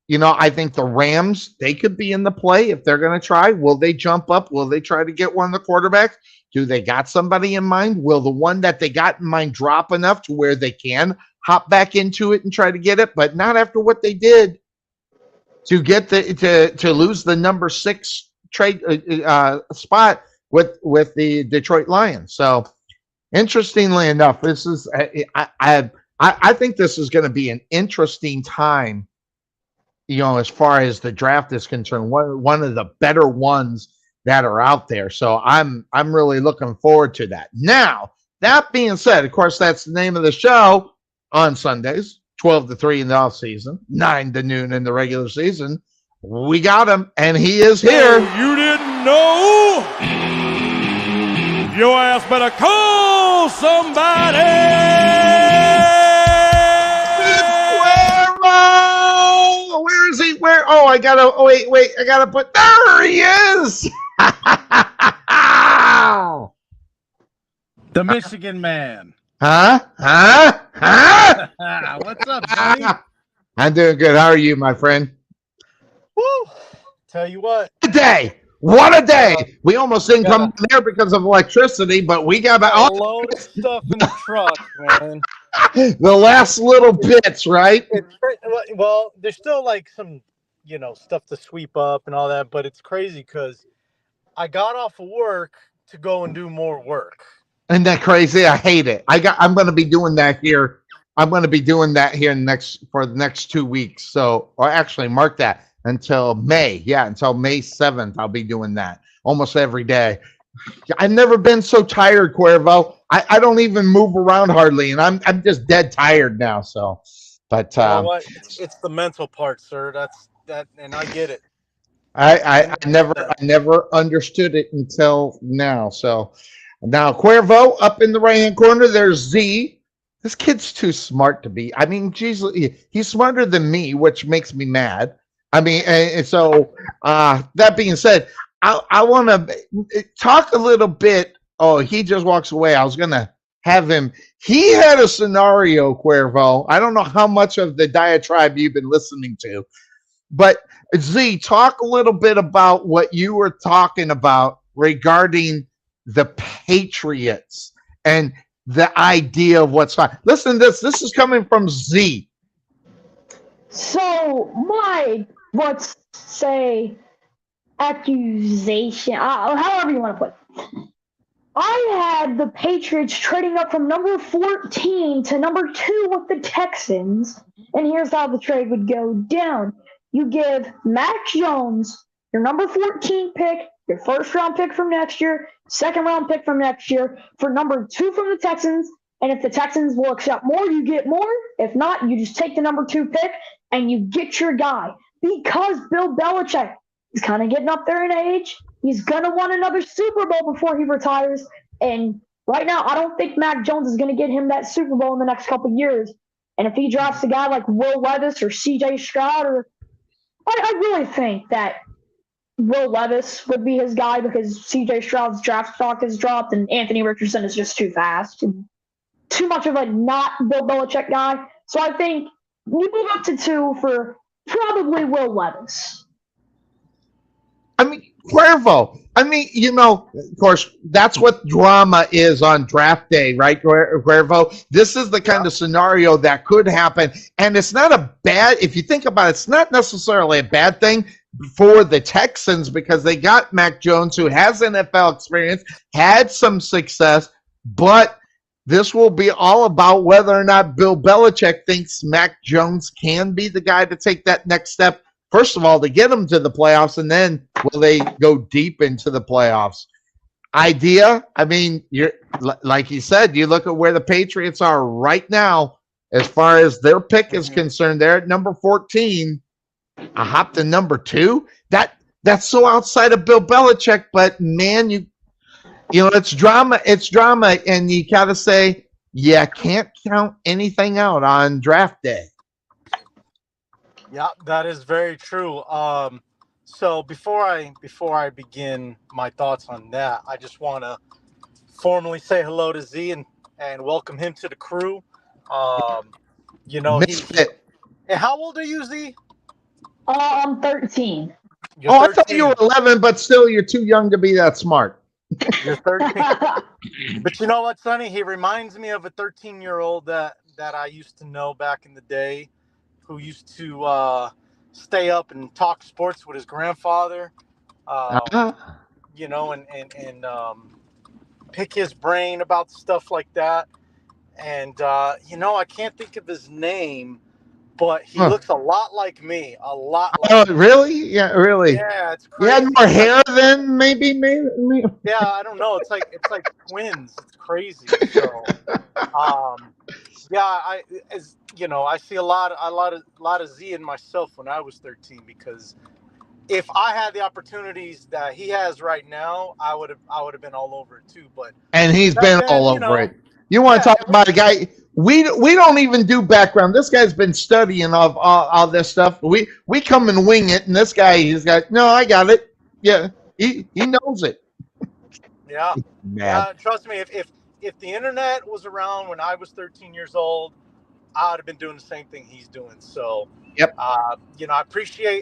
I think the Rams, they could be in the play if they're going to try. Will they jump up? Will they try to get one of the quarterbacks? Do they got somebody in mind? Will the one that they got in mind drop enough to where they can hop back into it and try to get it? But not after what they did to get to lose the number 6 trade spot with the Detroit Lions. So, interestingly enough, this is I think this is going to be an interesting time. As far as the draft is concerned, one of the better ones that are out there. So I'm really looking forward to that. Now, that being said, of course, that's the name of the show on Sundays, 12 to 3 in the off season, 9 to noon in the regular season. We got him, and he is here. You didn't know? Your ass better call somebody. Where is he? Where? Oh, I gotta put. There he is. The Michigan man. Huh? What's up, Sonny? I'm doing good. How are you, my friend? Woo! Tell you what. What a day! We almost didn't come there because of electricity, but we got a load of stuff in the truck, man. The last little bits, right? Well, there's still like some, stuff to sweep up and all that, but it's crazy because I got off of work to go and do more work. Isn't that crazy? I hate it. I'm going to be doing that here. I'm going to be doing that here for the next 2 weeks. So, or actually, mark that until May. Yeah, until May 7th, I'll be doing that almost every day. I've never been so tired, CUERVO. I don't even move around hardly, and I'm just dead tired now. So, but you know what? It's the mental part, sir. That's and I get it. I never understood it until now. So now CUERVO up in the right hand corner. There's Z. This kid's too smart to be. I mean, geez, he's smarter than me, which makes me mad. I mean, and so that being said, I want to talk a little bit. Oh, he just walks away. I was going to have him. He had a scenario, CUERVO. I don't know how much of the diatribe you've been listening to, but Z, talk a little bit about what you were talking about regarding the Patriots and the idea of what's fine. Listen to this. This is coming from Z. So let's say, accusation, however you want to put it. I had the Patriots trading up from number 14 to number 2 with the Texans, and here's how the trade would go down. You give Mac Jones your number 14 pick, your first-round pick from next year, second-round pick from next year, for number 2 from the Texans, and if the Texans will accept more, you get more. If not, you just take the number 2 pick, and you get your guy. Because Bill Belichick is kind of getting up there in age. He's going to want another Super Bowl before he retires. And right now, I don't think Mac Jones is going to get him that Super Bowl in the next couple of years. And if he drafts a guy like Will Levis or C.J. Stroud or I really think that Will Levis would be his guy because C.J. Stroud's draft stock has dropped and Anthony Richardson is just too fast and too much of a not Bill Belichick guy. So I think you move up to 2 for probably Will Levis. I mean, Cuervo. I mean, of course, that's what drama is on draft day, right, Cuervo? This is the kind of scenario that could happen. And it's not a bad, if you think about it, it's not necessarily a bad thing for the Texans because they got Mac Jones, who has NFL experience, had some success, but this will be all about whether or not Bill Belichick thinks Mac Jones can be the guy to take that next step. First of all, to get them to the playoffs, and then will they go deep into the playoffs? Idea, I mean, you're like you said, you look at where the Patriots are right now as far as their pick is concerned. They're at number 14. I hop to number 2. That's so outside of Bill Belichick, but man, you know, it's drama, and you gotta say, yeah, can't count anything out on draft day. Yeah, that is very true. So before I begin my thoughts on that, I just want to formally say hello to Z and welcome him to the crew. You know, and how old are you, Z? I'm 13. You're 13. I thought you were 11, but still, you're too young to be that smart. You're 13. But you know what, Sonny? He reminds me of a 13-year-old that I used to know back in the day, who used to stay up and talk sports with his grandfather, you know, and pick his brain about stuff like that. And, you know, I can't think of his name, but he looks a lot like me. A lot like me. Really? Yeah, really. Yeah, it's crazy. You had more hair than maybe. Yeah, I don't know. It's like twins. It's crazy. So, yeah, as you know, I see a lot of Z in myself when I was 13, because if I had the opportunities that he has right now, I would have been all over it too. And he's been all over it. You want to talk about a guy? We don't even do background. This guy's been studying all this stuff. We come and wing it, and this guy, he's got, no, I got it. Yeah, he knows it. Yeah, yeah. Trust me, if the internet was around when I was 13 years old, I would have been doing the same thing he's doing. So, yep. You know,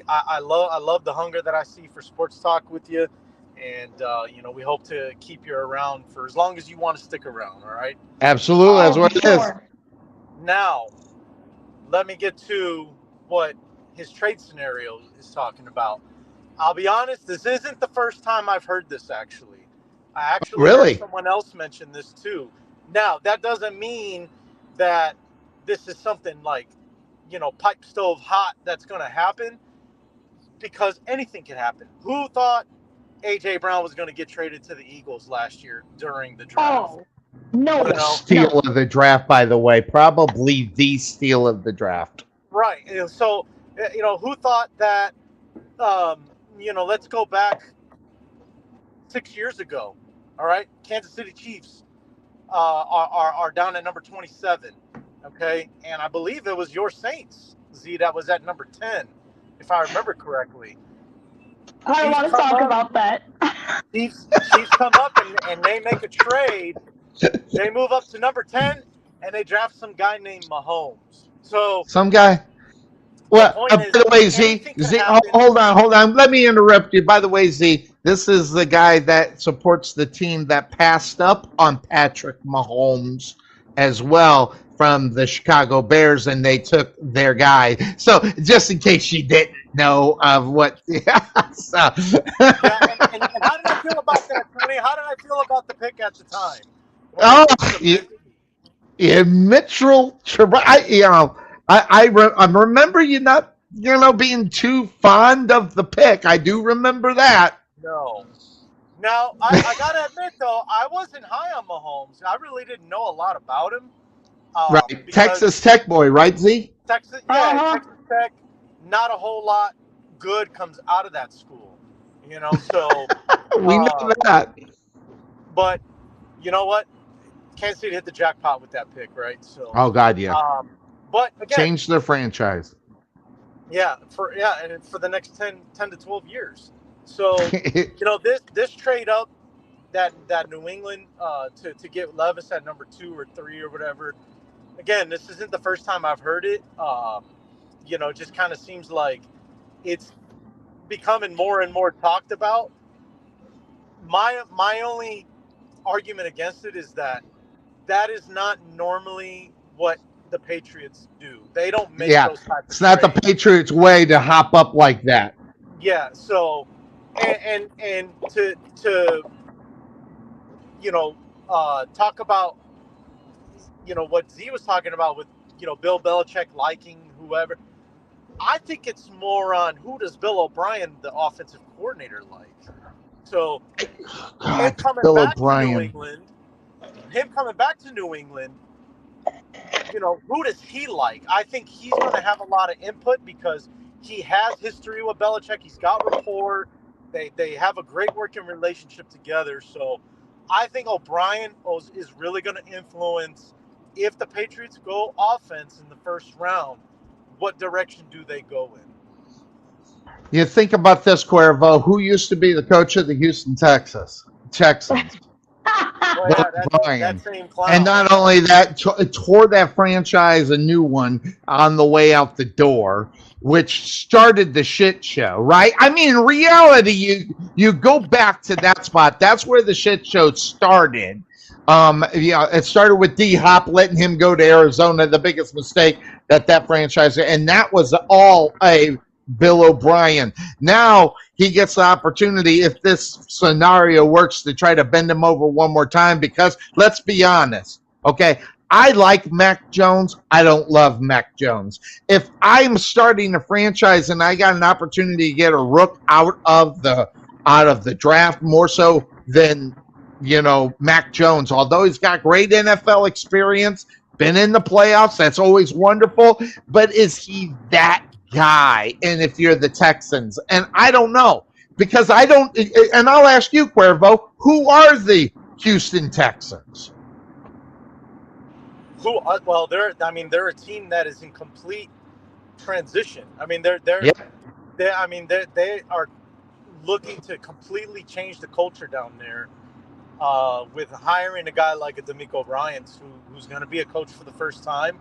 I love the hunger that I see for sports talk with you, and you know, we hope to keep you around for as long as you want to stick around. All right. Absolutely, that's what it is. Now, let me get to what his trade scenario is talking about. I'll be honest, this isn't the first time I've heard this, actually. I actually heard someone else mention this too. Now, that doesn't mean that this is something like, you know, pipe stove hot that's going to happen, because anything can happen. Who thought A.J. Brown was going to get traded to the Eagles last year during the draft? Oh, no. Steal of the draft, by the way. Probably the steal of the draft. Right. So, you know, who thought that, you know, let's go back 6 years ago. All right. Kansas City Chiefs are down at number 27. Okay. And I believe it was your Saints, Z, that was at number 10, if I remember correctly. I want to talk about that. Chiefs come up and they make a trade. They move up to number 10 and they draft some guy named Mahomes. So some guy. Well, by the way, Z, hold on. Let me interrupt you. By the way, Z, this is the guy that supports the team that passed up on Patrick Mahomes as well from the Chicago Bears, and they took their guy. So just in case you didn't know of what. Yeah, so. And how did I feel about that, Tony? How did I feel about the pick at the time? Mitchell, I remember you not, being too fond of the pick. I do remember that. No. Now, I got to admit, though, I wasn't high on Mahomes. I really didn't know a lot about him. Right. Texas Tech boy, right, Z? Texas Tech, not a whole lot good comes out of that school. You know, so. We know that. But, you know what? Kansas City hit the jackpot with that pick, right? So. Oh, God, yeah. But again, changed their franchise. Yeah, and for the next 10 to 12 years. So, this trade up that New England to get Levis at number 2 or 3 or whatever. Again, this isn't the first time I've heard it. It just kind of seems like it's becoming more and more talked about. My only argument against it is that is not normally what the Patriots do. They don't make Yeah, those type of it's not the trades. Patriots' way to hop up like that. Yeah. So, and to talk about what Z was talking about with Bill Belichick liking whoever. I think it's more on who does Bill O'Brien, the offensive coordinator, like. So him God, coming Bill back to New O'Brien. England, who does he like? I think he's going to have a lot of input because he has history with Belichick. He's got rapport. They have a great working relationship together. So I think O'Brien is really going to influence if the Patriots go offense in the first round. What direction do they go in? You think about this, Cuervo. Who used to be the coach of the Houston Texans? Well, Bill yeah, that O'Brien. same And clown. not only that, tore that franchise a new one on the way out the door, which started the shit show, right? I mean, in reality, you go back to that spot. That's where the shit show started. It started with D Hop letting him go to Arizona, the biggest mistake that franchise, and that was all a Bill O'Brien. Now he gets the opportunity, if this scenario works, to try to bend him over one more time, because let's be honest, okay? I like Mac Jones. I don't love Mac Jones. If I'm starting a franchise and I got an opportunity to get a rook out of the draft, more so than Mac Jones, although he's got great NFL experience, been in the playoffs, that's always wonderful, but is he that guy? And if you're the Texans, and I don't know, because I don't, and I'll ask you, Cuervo, who are the Houston Texans? Well, they're a team that is in complete transition. I mean, Yeah. they are looking to completely change the culture down there with hiring a guy like a D'Amico Ryans, who's going to be a coach for the first time.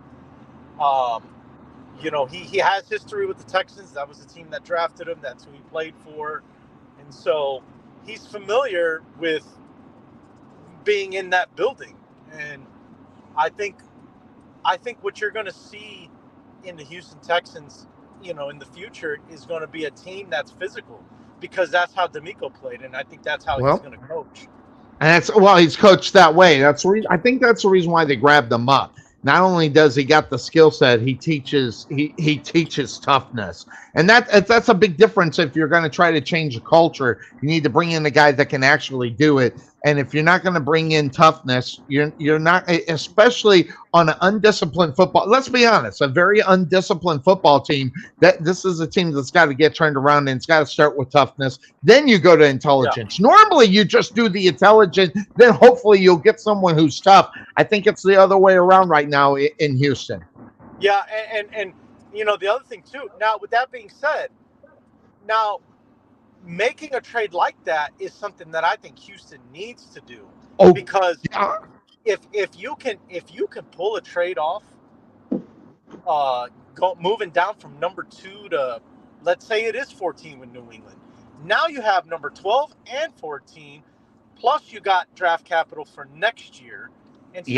He has history with the Texans. That was the team that drafted him. That's who he played for. And so he's familiar with being in that building. And I think what you're going to see in the Houston Texans, in the future, is going to be a team that's physical, because that's how D'Amico played, and I think that's how he's Well, going to coach. and he's coached that way. I think that's the reason why they grabbed him up. Not only does he got the skill set, he teaches toughness, and that's a big difference. If you're going to try to change a culture, you need to bring in a guy that can actually do it. And if you're not going to bring in toughness, you're not, especially on an undisciplined football. Let's be honest, a very undisciplined football team. That this is a team that's got to get turned around, and it's got to start with toughness. Then you go to intelligence. Yeah. Normally, you just do the intelligence. Then hopefully you'll get someone who's tough. I think it's the other way around right now in Houston. Yeah, and the other thing too. Now, with that being said, now making a trade like that is something that I think Houston needs to do. Because if you can pull a trade off, moving down from number 2 to, let's say it is 14 with New England. Now you have number 12 and 14, plus you got draft capital for next year. And so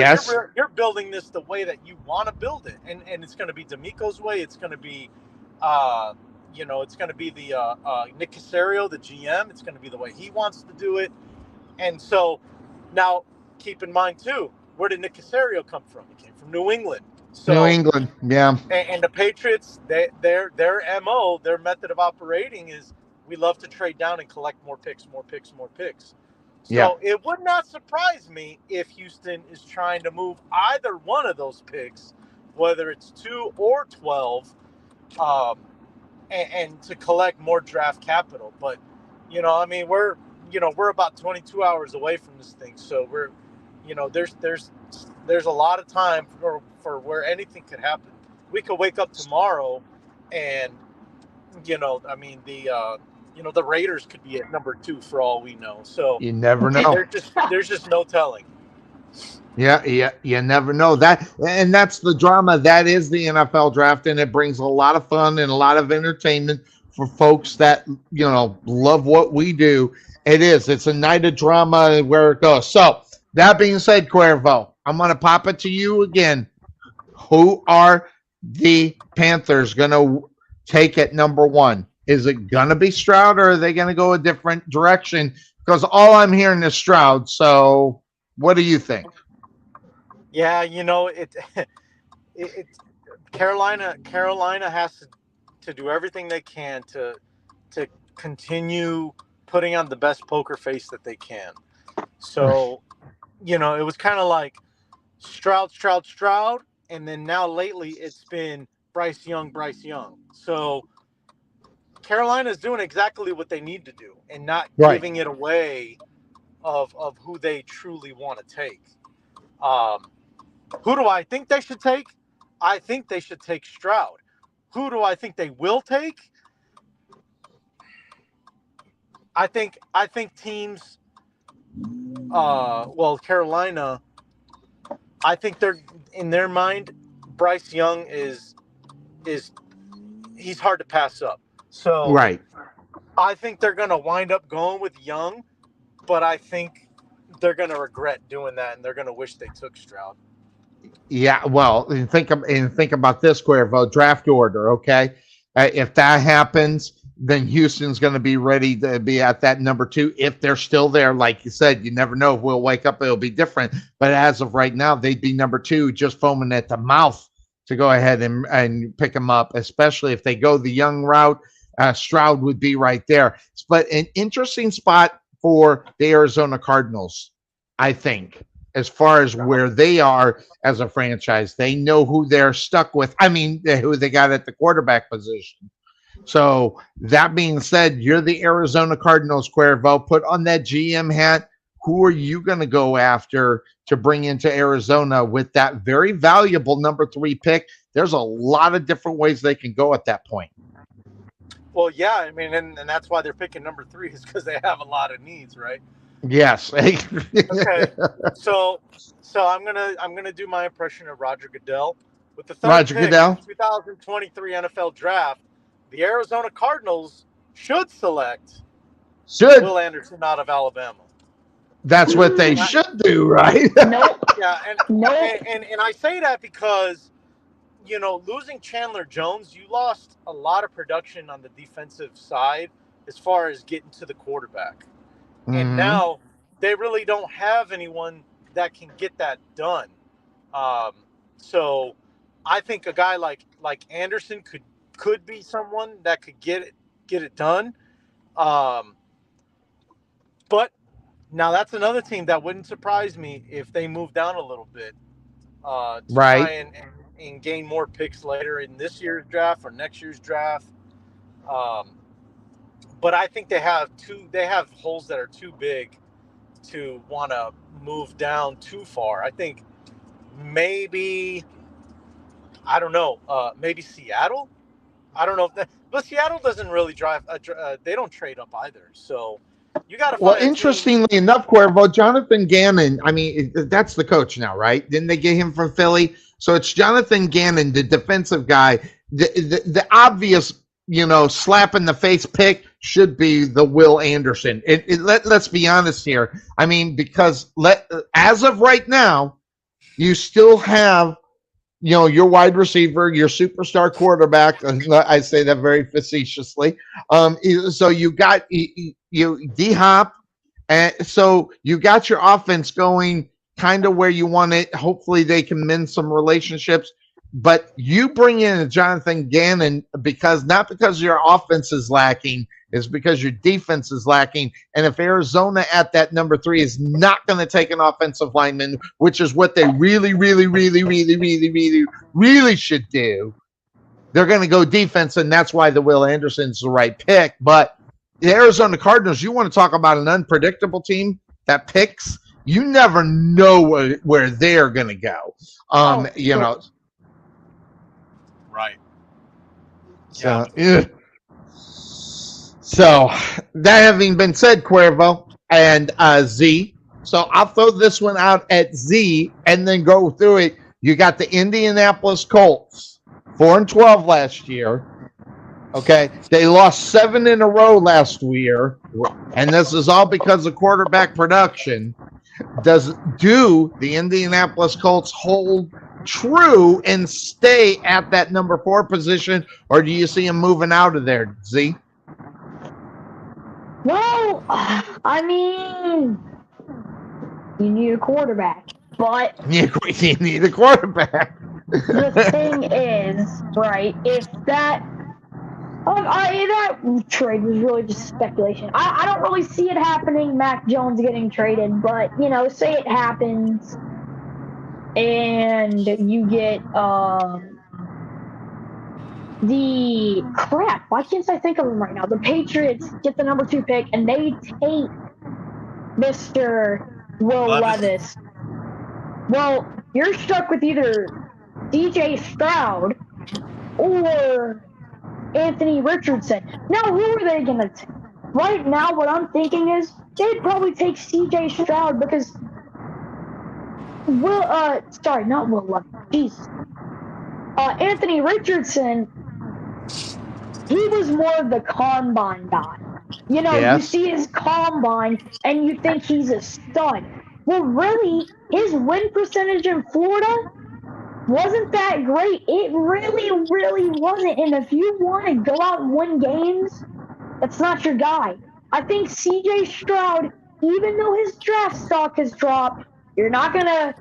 you're building this the way that you want to build it. And it's going to be D'Amico's way. It's going to be, it's going to be the Nick Caserio, the GM. It's going to be the way he wants to do it. And so now keep in mind, too, where did Nick Caserio come from? He came from New England. So, New England, yeah. And the Patriots, their MO, their method of operating is, we love to trade down and collect more picks. So it would not surprise me if Houston is trying to move either one of those picks, whether it's 2 or 12, and to collect more draft capital. But, we're about 22 hours away from this thing. So we're, there's a lot of time for where anything could happen. We could wake up tomorrow and I mean, the Raiders could be at number 2 for all we know. So You never know. there's just no telling. Yeah, you never know that, and that's the drama. That is the NFL draft, and it brings a lot of fun and a lot of entertainment for folks that love what we do. It is. It's a night of drama where it goes. So that being said, Cuervo, I'm going to pop it to you again. Who are the Panthers going to take at number 1? Is it going to be Stroud, or are they going to go a different direction? Because all I'm hearing is Stroud. So what do you think? Yeah, it Carolina has to do everything they can to continue putting on the best poker face that they can. So, it was kind of like Stroud, and then now lately it's been Bryce Young. So Carolina's doing exactly what they need to do and not giving it away of who they truly want to take. Who do I think they should take? I think they should take Stroud. Who do I think they will take? I think teams. Carolina. I think they're in their mind. Bryce Young is he's hard to pass up. So I think they're going to wind up going with Young, but I think they're going to regret doing that, and they're going to wish they took Stroud. Yeah, well, think about this, Cuervo, draft order. Okay, if that happens, then Houston's going to be ready to be at that number 2 if they're still there. Like you said, you never know. If we'll wake up, it'll be different. But as of right now, they'd be number 2, just foaming at the mouth to go ahead and pick them up. Especially if they go the Young route, Stroud would be right there. But an interesting spot for the Arizona Cardinals, I think. As far as where they are as a franchise, they know who they're stuck with. I mean, who they got at the quarterback position. So that being said, you're the Arizona Cardinals, Cuervo. Put on that GM hat. Who are you going to go after to bring into Arizona with that very valuable number 3 pick? There's a lot of different ways they can go at that point. Well, yeah, I mean, and that's why they're picking number 3 is because they have a lot of needs, right? Yes. Okay. So I'm gonna do my impression of Roger Goodell with the third pick in the 2023 NFL Draft. The Arizona Cardinals should select Will Anderson out of Alabama. That's what they should do, right? Nope. Yeah, and I say that because losing Chandler Jones, you lost a lot of production on the defensive side as far as getting to the quarterback. And now they really don't have anyone that can get that done. So I think a guy like Anderson could be someone that could get it done. But now that's another team that wouldn't surprise me if they move down a little bit to try and gain more picks later in this year's draft or next year's draft. But I think they have holes that are too big to want to move down too far. I think maybe, I don't know, maybe Seattle. I don't know but Seattle doesn't really they don't trade up either. So you got to. Well, interestingly enough, Cuervo, Jonathan Gannon. I mean, that's the coach now, right? Didn't they get him from Philly? So it's Jonathan Gannon, the defensive guy. The obvious, slap in the face pick should be the Will Anderson. Let's be honest here. I mean, because as of right now, you still have, your wide receiver, your superstar quarterback. I say that very facetiously. So you got D-Hop, and so you got your offense going kind of where you want it. Hopefully they can mend some relationships. But you bring in a Jonathan Gannon not because your offense is lacking, it's because your defense is lacking. And if Arizona at that number 3 is not going to take an offensive lineman, which is what they really, really, really, really, really, really, really should do, they're going to go defense, and that's why the Will Anderson's the right pick. But the Arizona Cardinals, you want to talk about an unpredictable team that picks? You never know where they're going to go. Right. So, yeah. So that having been said, Cuervo and Z, so I'll throw this one out at Z and then go through it. You got the Indianapolis Colts, 4-12 last year. Okay, they lost 7 in a row last year, and this is all because of quarterback production. Do the Indianapolis Colts hold true and stay at that number 4 position, or do you see them moving out of there, Z? Well, I mean, you need a quarterback, but You need a quarterback. the thing is, right? If that that trade was really just speculation. I don't really see it happening. Mac Jones getting traded, but say it happens, and you get the crap. Why can't I think of them right now? The Patriots get the number 2 pick, and they take Mr. Will Levis. Well, you're stuck with either DJ Stroud or Anthony Richardson. Now, who are they going to take? Right now, what I'm thinking is they'd probably take CJ Stroud because not Will Levis. Jeez. Anthony Richardson, he was more of the combine guy. You see his combine and you think he's a stud. Well, really, his win percentage in Florida wasn't that great. It really, really wasn't. And if you want to go out and win games, that's not your guy. I think CJ Stroud, even though his draft stock has dropped, you're not going to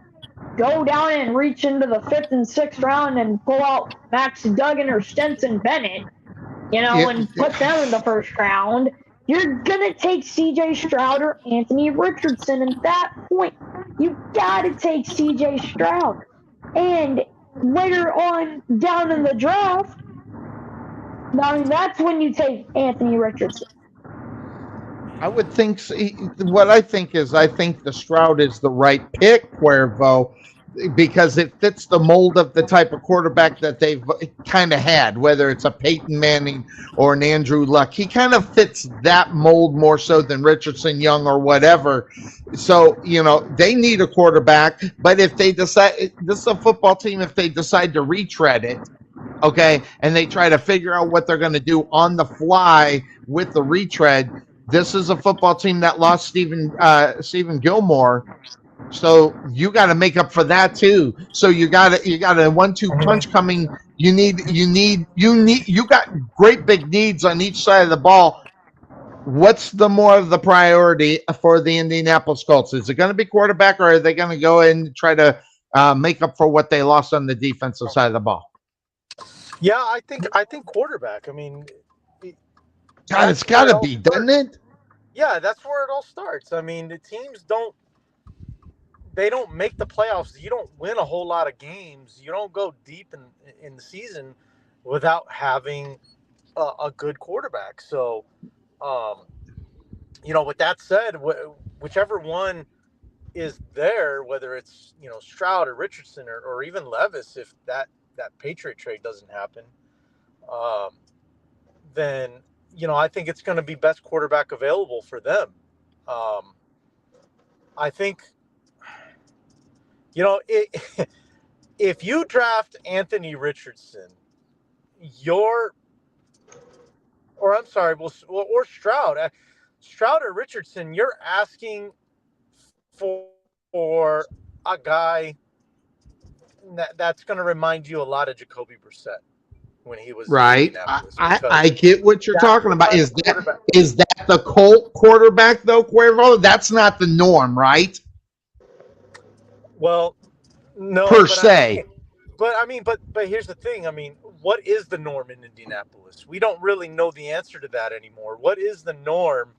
go down and reach into the 5th and 6th round and pull out Max Duggan or Stetson Bennett, and put them in the 1st round. You're going to take CJ Stroud or Anthony Richardson. And at that point, you got to take CJ Stroud. And later on down in the draft, that's when you take Anthony Richardson. I would think, what I think the Stroud is the right pick, Cuervo, because it fits the mold of the type of quarterback that they've kind of had, whether it's a Peyton Manning or an Andrew Luck. He kind of fits that mold more so than Richardson, Young, or whatever. So, they need a quarterback, but if they decide, this is a football team, if they decide to retread it, okay, and they try to figure out what they're going to do on the fly with the retread, this is a football team that lost Stephen Gilmore. So you got to make up for that too. So you got a 1-2 punch coming. You got great big needs on each side of the ball. What's the more of the priority for the Indianapolis Colts? Is it going to be quarterback, or are they going to go and try to make up for what they lost on the defensive side of the ball? Yeah, I think quarterback. I mean, God, it's got to be, doesn't it? Yeah, that's where it all starts. I mean, the teams don't make the playoffs. You don't win a whole lot of games. You don't go deep in the season without having a good quarterback. So, with that said, whichever one is there, whether it's Stroud or Richardson or even Levis, if that Patriot trade doesn't happen, then I think it's going to be best quarterback available for them. I think. If you draft Anthony Richardson, or Stroud, Stroud or Richardson, you're asking for a guy that's going to remind you a lot of Jacoby Brissett when he was right. I get what you're talking about. Is that the Colt quarterback though, Cuervo? That's not the norm, right? Well, no, per se. But here's the thing. I mean, what is the norm in Indianapolis? We don't really know the answer to that anymore. What is the norm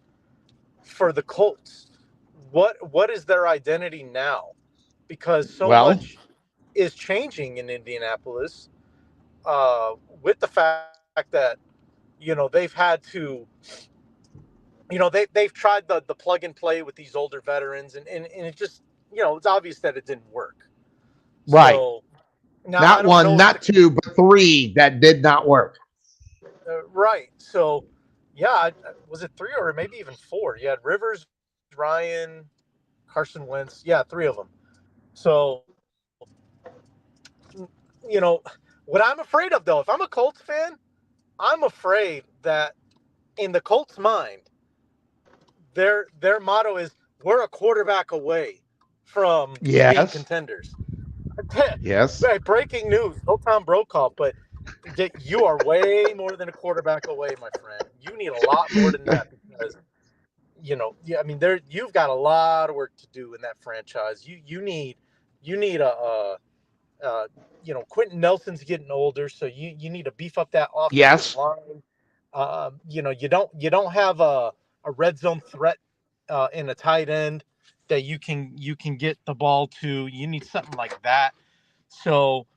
for the Colts? What is their identity now? Because so much is changing in Indianapolis with the fact that they've had to they've tried the plug and play with these older veterans and it just it's obvious that it didn't work. Right. So, now, not one, not two, but three that did not work. Right. So, Yeah, was it 3 or maybe even 4? You had Rivers, Ryan, Carson Wentz. Yeah, 3 of them. So, you know, what I'm afraid of though, if I'm a Colts fan, I'm afraid that in the Colts' mind, their motto is we're a quarterback away from being Yes. contenders. Yes. Hey, breaking news, no Tom Brokaw, but you are way more than a quarterback away, my friend. You need a lot more than that because yeah, I mean, you've got a lot of work to do in that franchise. You need uh, Quentin Nelson's getting older, so you need to beef up that offensive Yes. line. You don't have a red zone threat in a tight end that you can get the ball to. You need something like that. So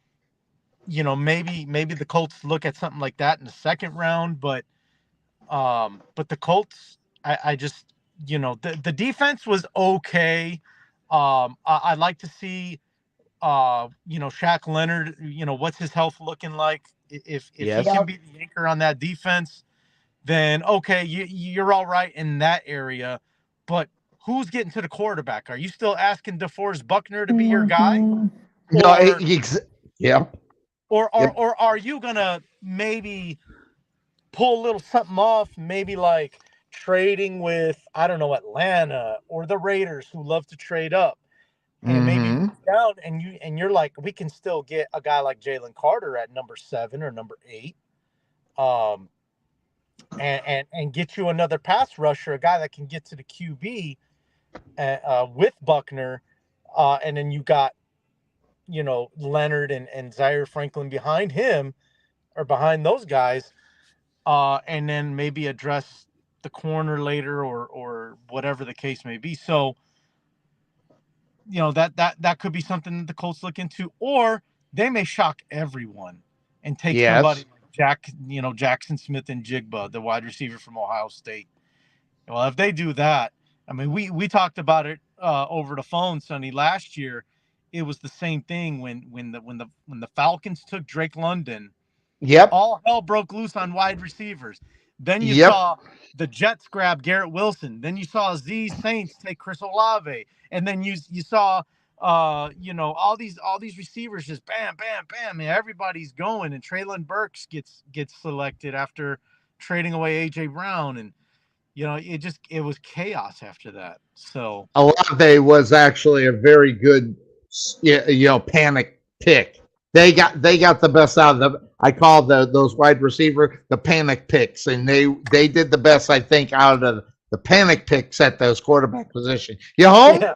maybe the Colts look at something like that in the second round, but the Colts, I just the defense was okay. I'd like to see Shaq Leonard. What's his health looking like? If he Yes. can Yep. be the anchor on that defense, then okay, you're all right in that area. But who's getting to the quarterback? Are you still asking DeForest Buckner to be your guy, Mhm. No. or Yep. or or Yep. or are you gonna maybe pull a little something off, maybe like trading with, I don't know, Atlanta or the Raiders who love to trade up, and maybe Mm-hmm. move down, and you're like, we can still get a guy like Jalen Carter at number 7 or number 8, um, and get you another pass rusher, a guy that can get to the QB with Buckner, and then you got Leonard and Zaire Franklin behind him or behind those guys, and then maybe address the corner later or whatever the case may be. So that could be something that the Colts look into, or they may shock everyone and take somebody Yes. like Jackson Smith and Jigba, the wide receiver from Ohio State. Well, if they do that, I mean, we talked about it over the phone, Sonny. Last year, it was the same thing when the Falcons took Drake London. Yep. All hell broke loose on wide receivers. Then you Yep. saw the Jets grab Garrett Wilson. Then you saw Z Saints take Chris Olave, and then you saw all these receivers just bam, bam, bam, and everybody's going. And Traylon Burks gets selected after trading away AJ Brown, and it was chaos after that. So Olave was actually a very good, panic pick. They got the best out of them. I call those wide receiver the panic picks, and they did the best I think out of the panic picks at those quarterback position. You home? yeah,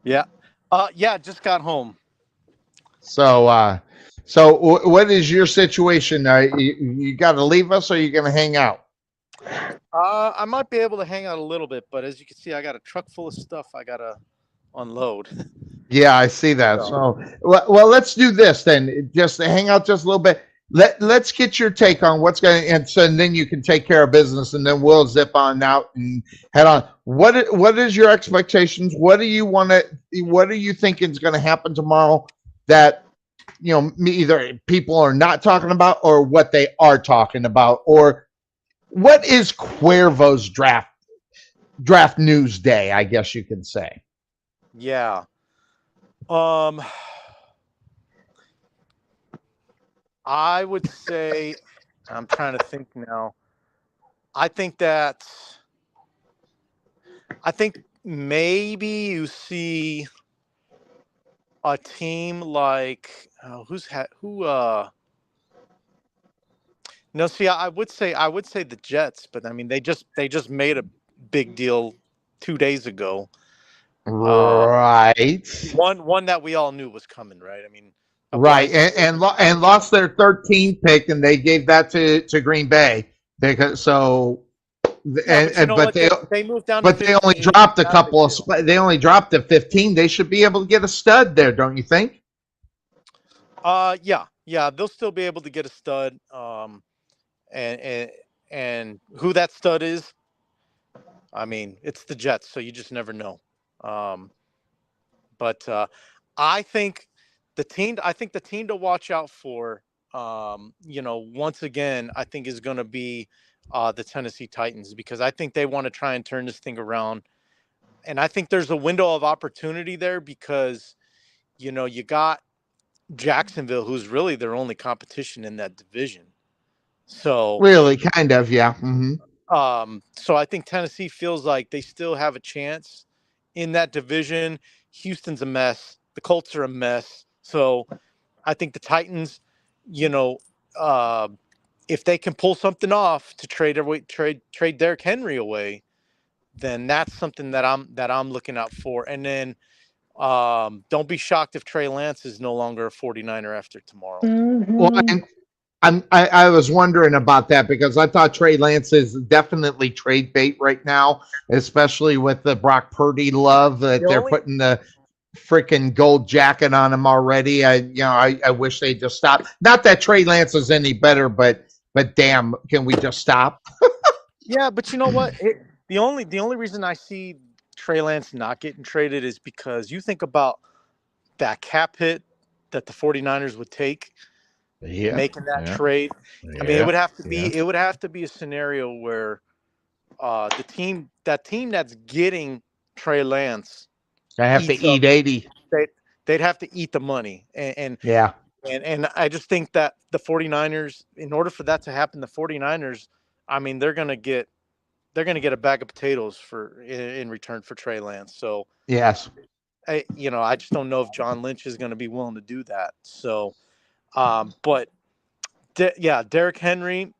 yeah, yeah. Just got home. So what is your situation? You got to leave us, or you going to hang out? I might be able to hang out a little bit, but as you can see, I got a truck full of stuff I gotta unload. Yeah, I see that. So, So, well, let's do this then. Just hang out just a little bit. Let's get your take on what's going to, and then you can take care of business, and then we'll zip on out and head on. What is your expectations? What do you want to? What are you thinking is going to happen tomorrow? That either people are not talking about, or what they are talking about, or what is Cuervo's draft news day? I guess you could say. yeah. Um, I would say, I'm trying to think now. I think that, I think maybe you see a team like no, see, I would say the Jets, but I mean they just made a big deal 2 days ago. Uh, Right. one that we all knew was coming, right? I mean, a Right, blanket and statement about lost their 13th pick, and they gave that to Green Bay because yeah, but you know but what? They moved down to they only 15. dropped a Not a big couple of deal. they only dropped to 15. They should be able to get a stud there, don't you think? Yeah, they'll still be able to get a stud. And and who that stud is, I mean, it's the Jets, so you just never know. Um, but I think the team to watch out for, once again, I think is going to be the Tennessee Titans, because I think they want to try and turn this thing around. And I think there's a window of opportunity there because, you got Jacksonville, who's really their only competition in that division. So, Really, kind of, yeah. so I think Tennessee feels like they still have a chance in that division. Houston's a mess. The Colts are a mess. So I think the Titans, you know, uh, if they can pull something off to trade Derrick Henry away, then that's something that I'm looking out for. And then don't be shocked if Trey Lance is no longer a 49er after tomorrow. Well, Mm-hmm. I was wondering about that because I thought Trey Lance is definitely trade bait right now, especially with the Brock Purdy love that The they're only putting the freaking gold jacket on him already. I wish they just stopped. Not that Trey Lance is any better, but damn, can we just stop? Yeah, but you know what? The only reason I see Trey Lance not getting traded is because you think about that cap hit that the 49ers would take Yeah, making that yeah, trade. I mean, it yeah, would have to yeah. be it would have to be a scenario where that team that's getting Trey Lance I have to eats up eat 80. they'd have to eat the money. And Yeah. and I just think that the 49ers, in order for that to happen, the 49ers, I mean, they're gonna get a bag of potatoes in return for Trey Lance. So Yes. I just don't know if John Lynch is going to be willing to do that. So, but yeah, Derrick Henry,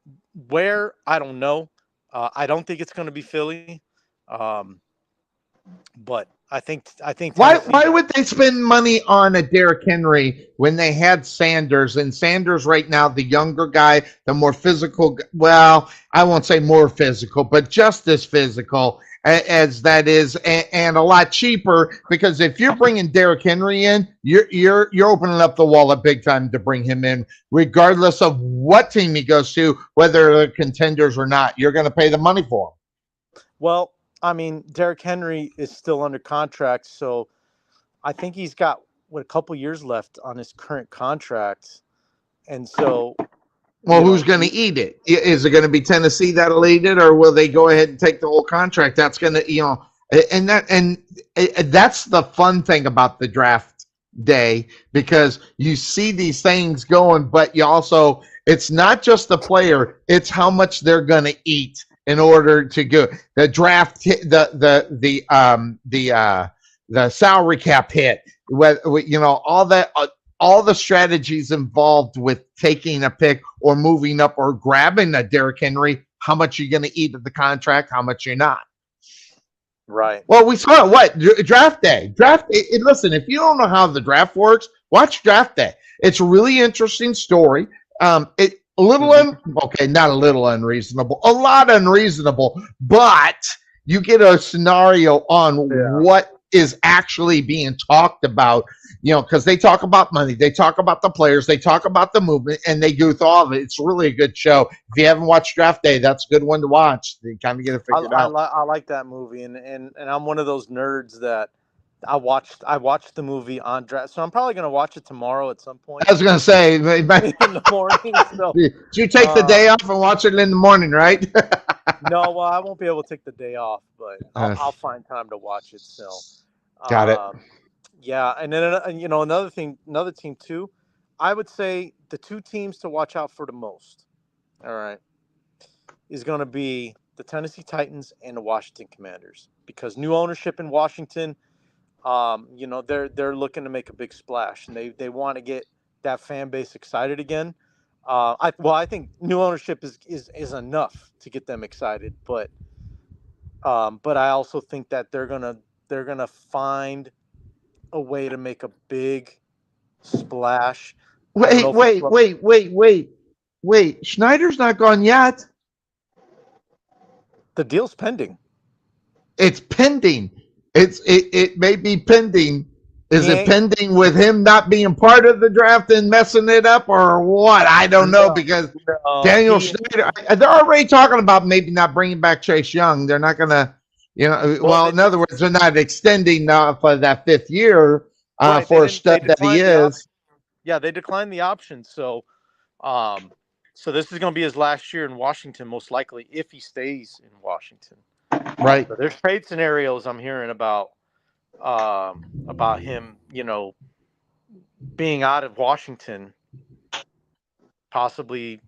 where I don't know. I don't think it's going to be Philly, um, but I think Tennessee. Why would they spend money on a Derrick Henry when they had Sanders, and Sanders right now, the younger guy, the more physical, well, I won't say more physical, but just as physical as that is, and a lot cheaper, because if you're bringing Derrick Henry in, you're opening up the wallet big time to bring him in, regardless of what team he goes to, whether they're contenders or not. You're going to pay the money for him. Well, I mean, Derrick Henry is still under contract, so I think he's got a couple years left on his current contract, and so Well, you who's know going to eat it? Is it going to be Tennessee that'll eat it, or will they go ahead and take the whole contract? That's going to, and that's the fun thing about the draft day, because you see these things going, but you also, it's not just the player; it's how much they're going to eat in order to go. The draft, the salary cap hit, all that. All the strategies involved with taking a pick or moving up or grabbing a Derrick Henry, how much you're going to eat of the contract, how much you're not. right. Well, we saw what draft day. Listen, if you don't know how the draft works, watch draft day. It's a really interesting story. It a little not a little unreasonable, a lot unreasonable, but you get a scenario on what is actually being talked about, because they talk about money, they talk about the players, they talk about the movement, and they go through all of it. It's really a good show. If you haven't watched Draft Day, that's a good one to watch. You kind of get it figured out. I like that movie, and I'm one of those nerds that I watched the movie on draft, so I'm probably gonna watch it tomorrow at some point I was going to say, in the morning. So did you take the day off and watch it in the morning, right? no, well, I won't be able to take the day off, but I'll find time to watch it. So Got it. yeah, and then another team too. I would say the two teams to watch out for the most. All right, is going to be the Tennessee Titans and the Washington Commanders, because new ownership in Washington. They're looking to make a big splash, and they want to get that fan base excited again. I think new ownership is enough to get them excited, but I also think that they're gonna find a way to make a big splash. Wait. Schneider's not gone yet. The deal's pending. It's pending. It may be pending. Is it pending with him not being part of the draft and messing it up, or what? I don't know, because Daniel Schneider, they're already talking about maybe not bringing back Chase Young. They're not going to, in other words, they're not extending for that 5th year for a stud that he is. Yeah, they declined the option. So, So this is going to be his last year in Washington, most likely, if he stays in Washington. Right. So there's trade scenarios I'm hearing about him, being out of Washington, possibly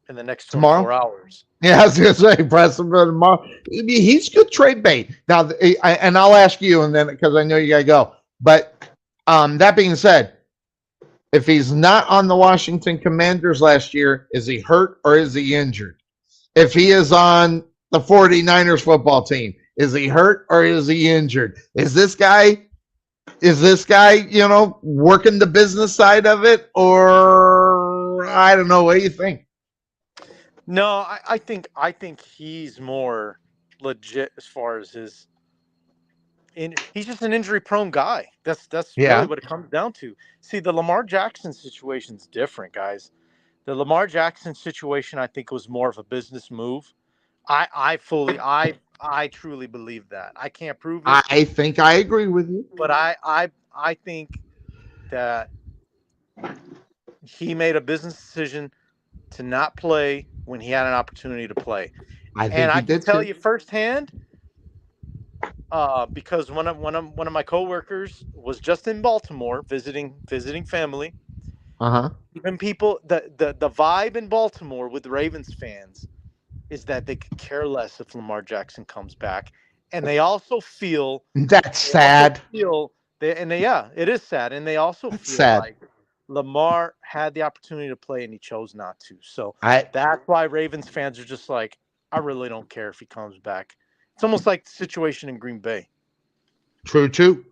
in the next Tomorrow? 24 hours. Yeah, I was gonna say Preston tomorrow. He's good trade bait. Now, and I'll ask you, and then because I know you gotta go. But that being said, if he's not on the Washington Commanders last year, is he hurt or is he injured? If he is on the 49ers football team, is he hurt or is he injured? Is this guy, working the business side of it, or I don't know. What do you think? No, I think he's more legit as far as his. He's just an injury-prone guy. That's really Yeah, what it comes down to. See, the Lamar Jackson situation's different, guys. The Lamar Jackson situation, I think, was more of a business move. I truly believe that. I can't prove it, I think I agree with you. but I think that he made a business decision to not play when he had an opportunity to play. I And think he I can did tell too. you firsthand, because one of my coworkers was just in Baltimore visiting family. Uh-huh. Even people, the vibe in Baltimore with the Ravens fans is that they could care less if Lamar Jackson comes back, and they also feel That's sad. yeah, it is sad, and they also That's feel sad. like Lamar had the opportunity to play and he chose not to. So I that's why Ravens fans are just like, I really don't care if he comes back. It's almost like the situation in Green Bay. True too.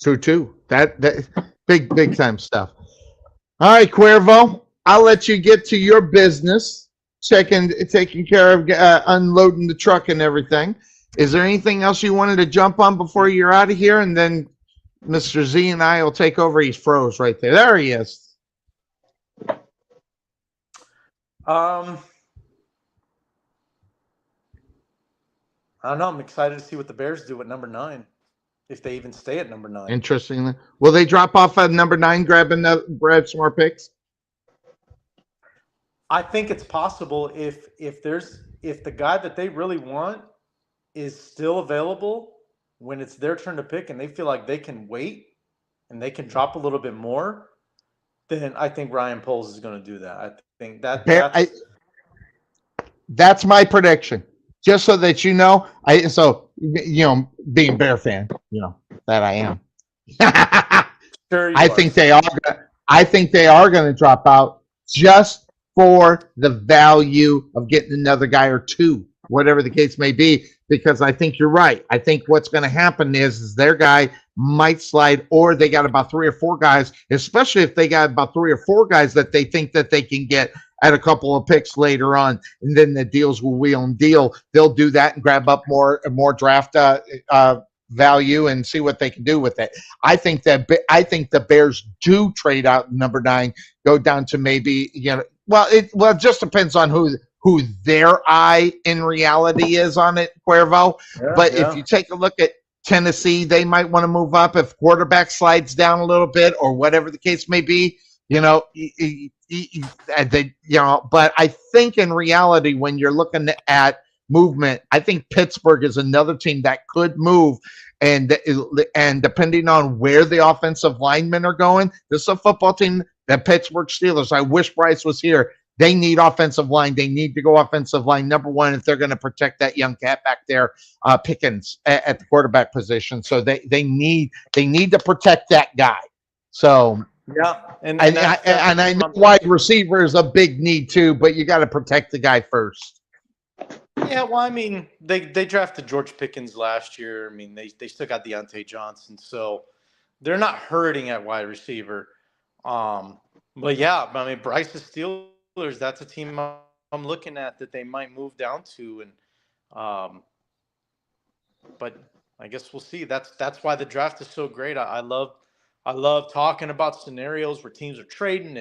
True too. That big time stuff. All right, Cuervo. I'll let you get to your business, taking care of unloading the truck and everything. Is there anything else you wanted to jump on before you're out of here? And then Mr. Z and I will take over. He's froze right there. There he is. I don't know. I'm excited to see what the Bears do at number 9, if they even stay at number 9. Interestingly, will they drop off at number 9, grab some more picks? I think it's possible if the guy that they really want is still available when it's their turn to pick and they feel like they can wait and they can drop a little bit more, then I think Ryan Poles is going to do that. I think that's my prediction. Just so that you know, being Bear fan, that I am. Sure I think they are going to drop out just for the value of getting another guy or two, whatever the case may be, because I think you're right. I think what's going to happen is their guy might slide, or they got about 3 or 4 guys, especially if they got about 3 or 4 guys that they think that they can get at a couple of picks later on, and then the deals will wheel and deal. They'll do that and grab up more draft value and see what they can do with it. I think the Bears do trade out number 9, go down to maybe it just depends on who their eye in reality is on it, Cuervo. But if you take a look at Tennessee, they might want to move up if quarterback slides down a little bit or whatever the case may be. But I think in reality, when you're looking at movement, I think Pittsburgh is another team that could move. And depending on where the offensive linemen are going, this is a football team, the Pittsburgh Steelers. I wish Bryce was here. They need offensive line. They need to go offensive line number 1 if they're going to protect that young cat back there, Pickens, at the quarterback position. So they need to protect that guy. So yeah, and I know wide receiver is a big need too, but you got to protect the guy first. Yeah, well, I mean, they drafted George Pickens last year. I mean, they still got Deontay Johnson, so they're not hurting at wide receiver. But yeah, I mean, Bryce's Steelers, that's a team I'm looking at that they might move down to, and but I guess we'll see. That's why the draft is so great. I love talking about scenarios where teams are trading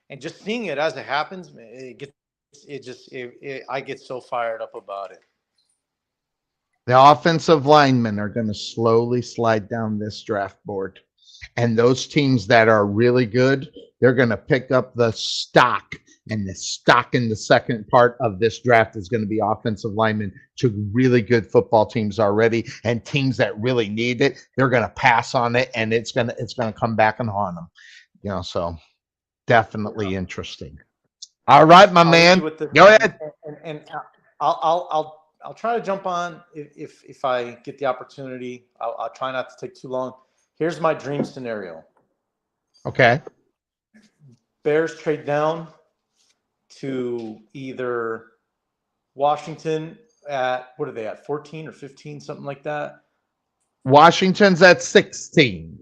and just seeing it as it happens. I get so fired up about it. The offensive linemen are going to slowly slide down this draft board. And those teams that are really good, they're going to pick up the stock And the stock in the second part of this draft is going to be offensive linemen to really good football teams already, and teams that really need it. They're going to pass on it, and it's going to come back and haunt them. So definitely interesting. All right, my man. Go ahead. And I'll try to jump on if I get the opportunity. I'll try not to take too long. Here's my dream scenario. Okay. Bears trade down to either Washington at, what are they at, 14 or 15, something like that? Washington's at 16.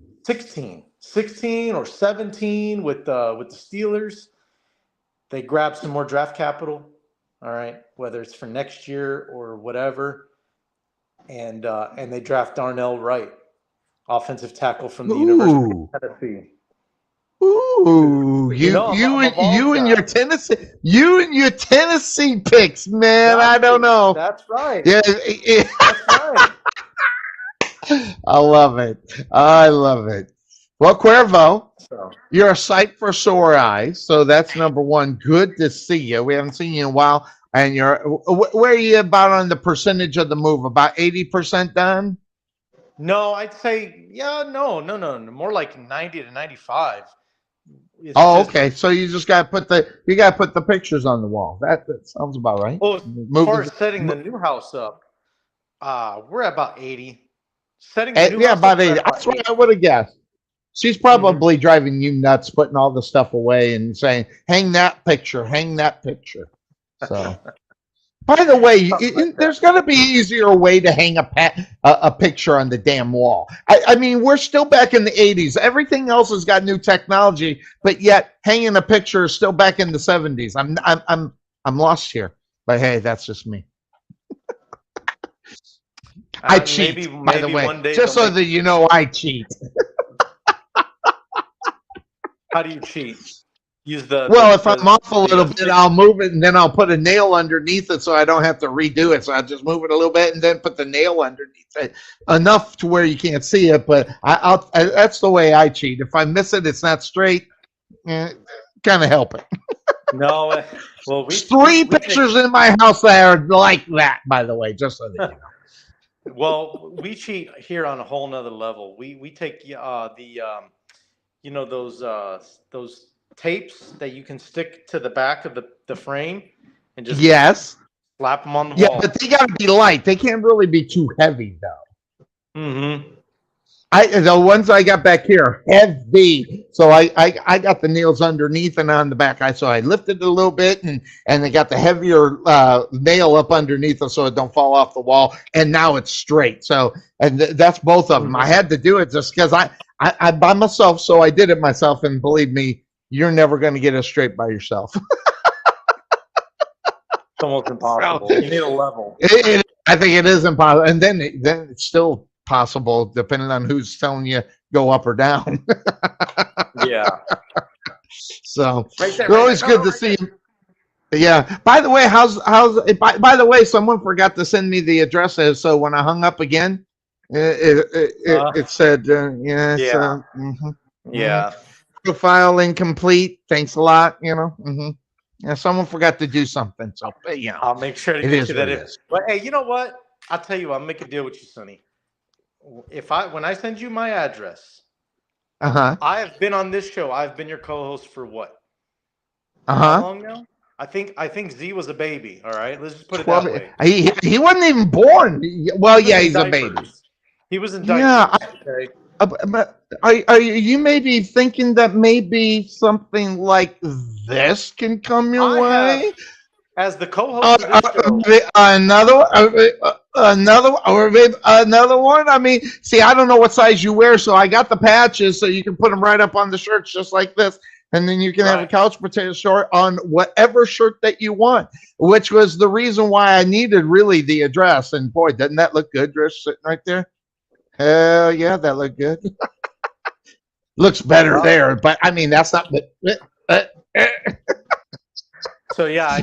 16 or 17 with the Steelers. They grab some more draft capital, all right, whether it's for next year or whatever, and they draft Darnell Wright, offensive tackle from the University of Tennessee. Ooh, you and your Tennessee picks, man. I don't know. That's right. Yeah, That's right. I love it. Well, Cuervo, you're a sight for sore eyes, so that's number one. Good to see you. We haven't seen you in a while, and where are you about on the percentage of the move? About 80% done? No, I'd say no, more like 90 to 95. Okay. So you just got to put the pictures on the wall. That sounds about right. Well, as far as setting the new house up, we're at about 80. Setting the new house about up, 80. That's what I would have guessed. She's probably driving you nuts, putting all the stuff away and saying, "Hang that picture, hang that picture." So, by the way, there's got to be an easier way to hang a picture on the damn wall. I mean, we're still back in the 80s. Everything else has got new technology, but yet hanging a picture is still back in the 70s. I'm lost here, but hey, that's just me. I cheat, maybe by the way, one day just so that you know, I cheat. How do you cheat? Use if I'm off a little bit, I'll move it and then I'll put a nail underneath it so I don't have to redo it. So I just move it a little bit and then put the nail underneath it enough to where you can't see it. But that's the way I cheat. If I miss it, it's not straight. Kind of help it. No, well, three pictures in my house that are like that, by the way, just so that you know. Well, we cheat here on a whole nother level. We take those tapes that you can stick to the back of the frame and just slap them on the wall. Yeah, but they got to be light. They can't really be too heavy, though. Mm-hmm. The ones I got back here are heavy, so I got the nails underneath and on the back. So I lifted it a little bit, and they got the heavier nail up underneath it so it don't fall off the wall. And now it's straight. So that's both of them. I had to do it just because I by myself, so I did it myself. And believe me, you're never going to get it straight by yourself. It's almost impossible. You need a level. I think it is impossible, and then it's still possible depending on who's telling you go up or down. Yeah. So always good to see you. Yeah. By the way, by the way, someone forgot to send me the addresses, so when I hung up again, it said yeah. Profile incomplete. Thanks a lot. Yeah, someone forgot to do something, so I'll make sure to get you that. But hey, you know what? I'll tell you what, I'll make a deal with you, Sonny. When I send you my address, I have been on this show. I've been your co-host for what? How long now? I think Z was a baby. All right, let's just put it that way. He wasn't even born. Well, yeah, he's a baby. He was in diapers. Yeah. But are you maybe thinking that maybe something like this can come your way? As the co-host of this show. Another one. I mean, see, I don't know what size you wear, so I got the patches so you can put them right up on the shirts just like this. And then you can have a couch potato short on whatever shirt that you want, which was the reason why I needed really the address. And boy, doesn't that look good, Drish, sitting right there? Hell yeah, that looked good. Looks better there, but I mean that's not. So yeah.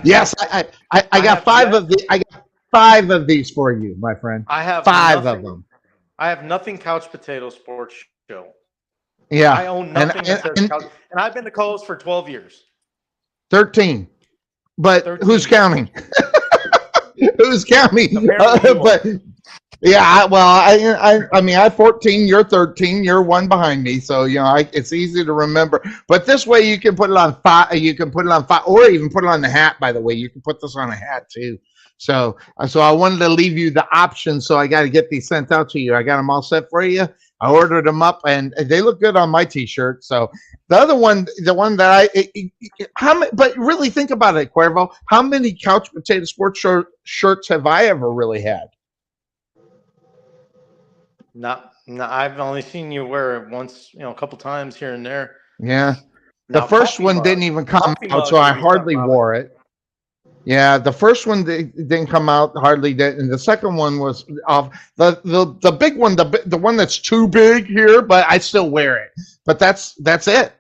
I got five of the. I got 5 of these for you, my friend. I have 5 of them. I have nothing couch potato sports show. Yeah, I own nothing that says couch, and I've been the co-host for 12 years. 13. but 13. who's counting? Who's counting? But yeah, I mean, I'm 14, you're 13, you're one behind me, so it's easy to remember. But this way, you can put it on five. You can put it on five, or even put it on the hat. By the way, you can put this on a hat too. So I wanted to leave you the option. So I got to get these sent out to you. I got them all set for you. I ordered them up, and they look good on my T-shirt. So the other one, the one that but really think about it, Cuervo. How many Couch Potato Sports shirts have I ever really had? Not, I've only seen you wear it once, a couple times here and there. Yeah. The first one didn't even come out, so I hardly wore it. Yeah, the first one didn't come out, hardly did, and the second one was off. The big one, the one that's too big here, but I still wear it. But that's it.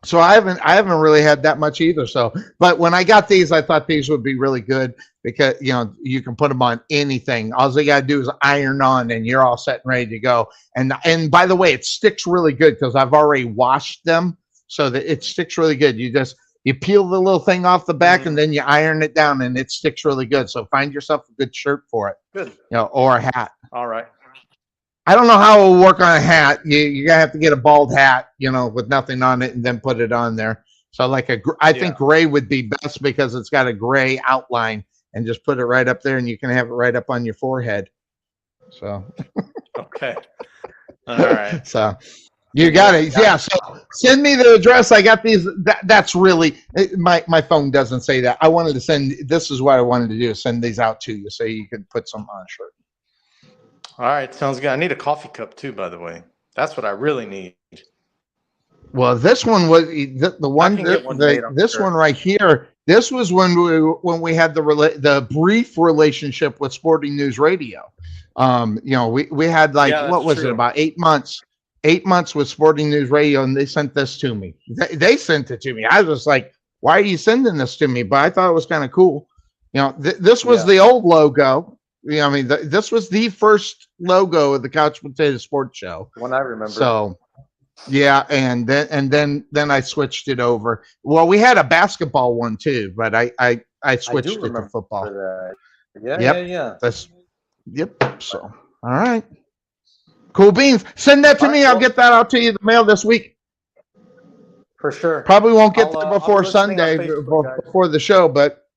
So I haven't really had that much either. So, but when I got these, I thought these would be really good because you can put them on anything. All you gotta do is iron on, and you're all set and ready to go. And by the way, it sticks really good because I've already washed them, so that it sticks really good. You peel the little thing off the back, and then you iron it down, and it sticks really good. So find yourself a good shirt for it. Good. Or a hat. All right. I don't know how it will work on a hat. You're gonna have to get a bald hat, with nothing on it, and then put it on there. So I think gray would be best because it's got a gray outline, and just put it right up there, and you can have it right up on your forehead. So. Okay. All right. So. You got it. Yeah. So send me the address. I got these. That's really my phone doesn't say that. I wanted to send. This is what I wanted to do. Send these out to you so you could put some on a shirt. All right. Sounds good. I need a coffee cup too, by the way. That's what I really need. Well, this one was the one. This one right here. This was when we had the brief relationship with Sporting News Radio. We had what was it, about 8 months. 8 months with Sporting News Radio, and they sent this to me. They sent it to me. I was like, why are you sending this to me? But I thought it was kind of cool. This was the old logo. This was the first logo of the Couch Potato Sports Show. One I remember. So, yeah, and then I switched it over. Well, we had a basketball one too, but I switched it to football. Yeah. Yep. So, all right. Cool beans. Send that to me. I'll get that out to you in the mail this week. For sure. Probably won't get there before Sunday, before the show, but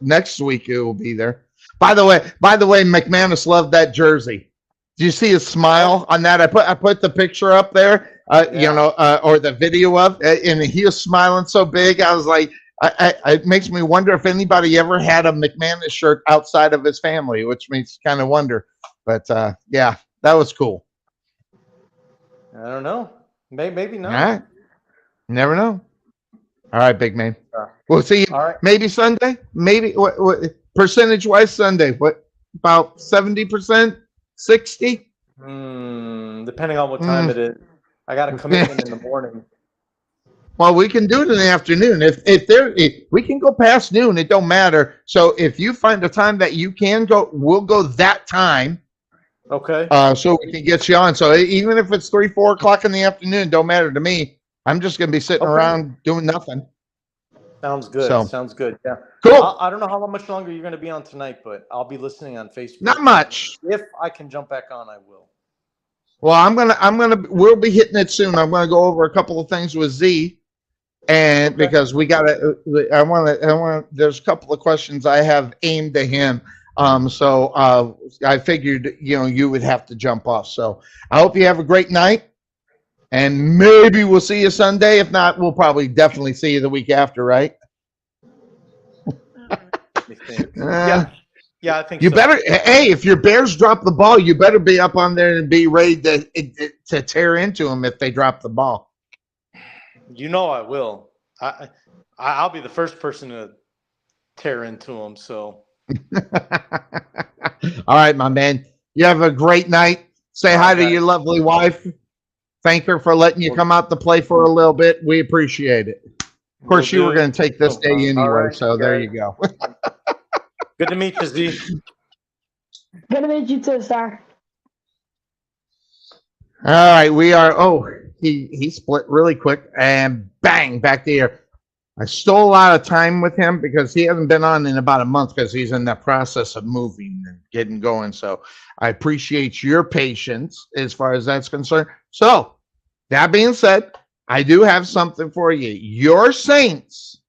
next week it will be there. By the way, McManus loved that jersey. Do you see his smile on that? I put the picture up there, or the video of, and he was smiling so big. I was like, it makes me wonder if anybody ever had a McManus shirt outside of his family, which makes kind of wonder. But yeah, that was cool. I don't know. Maybe not. All right. Never know. All right, big man. We'll see you maybe Sunday. Maybe what percentage-wise Sunday? What, about 70%? 60? Depending on what time it is. I got a commitment in the morning. Well, we can do it in the afternoon. If we can go past noon, it don't matter. So if you find a time that you can go, we'll go that time. Okay. So we can get you on. So even if it's 3, 4 o'clock in the afternoon, don't matter to me. I'm just gonna be sitting around doing nothing. Sounds good. So, sounds good. Yeah. Cool. I don't know how much longer you're gonna be on tonight, but I'll be listening on Facebook. Not much. If I can jump back on, I will. Well, we'll be hitting it soon. I'm gonna go over a couple of things with Z, and because there's a couple of questions I have aimed at him. So I figured, you would have to jump off. So I hope you have a great night, and maybe we'll see you Sunday. If not, we'll probably definitely see you the week after, right? Yeah, I think you better. Hey, if your Bears drop the ball, you better be up on there and be ready to tear into them if they drop the ball. I will. I'll be the first person to tear into them. So. All right, my man. You have a great night. Say hi to your lovely wife. Thank her for letting you come out to play for a little bit. We appreciate it. Of course, you were going to take this day anyway, so there you go. Good to meet you, Z. Good to meet you too, sir. All right, we are. Oh, he split really quick and bang back to here. I stole a lot of time with him because he hasn't been on in about a month because he's in the process of moving and getting going. So I appreciate your patience as far as that's concerned. So that being said, I do have something for you. Your Saints,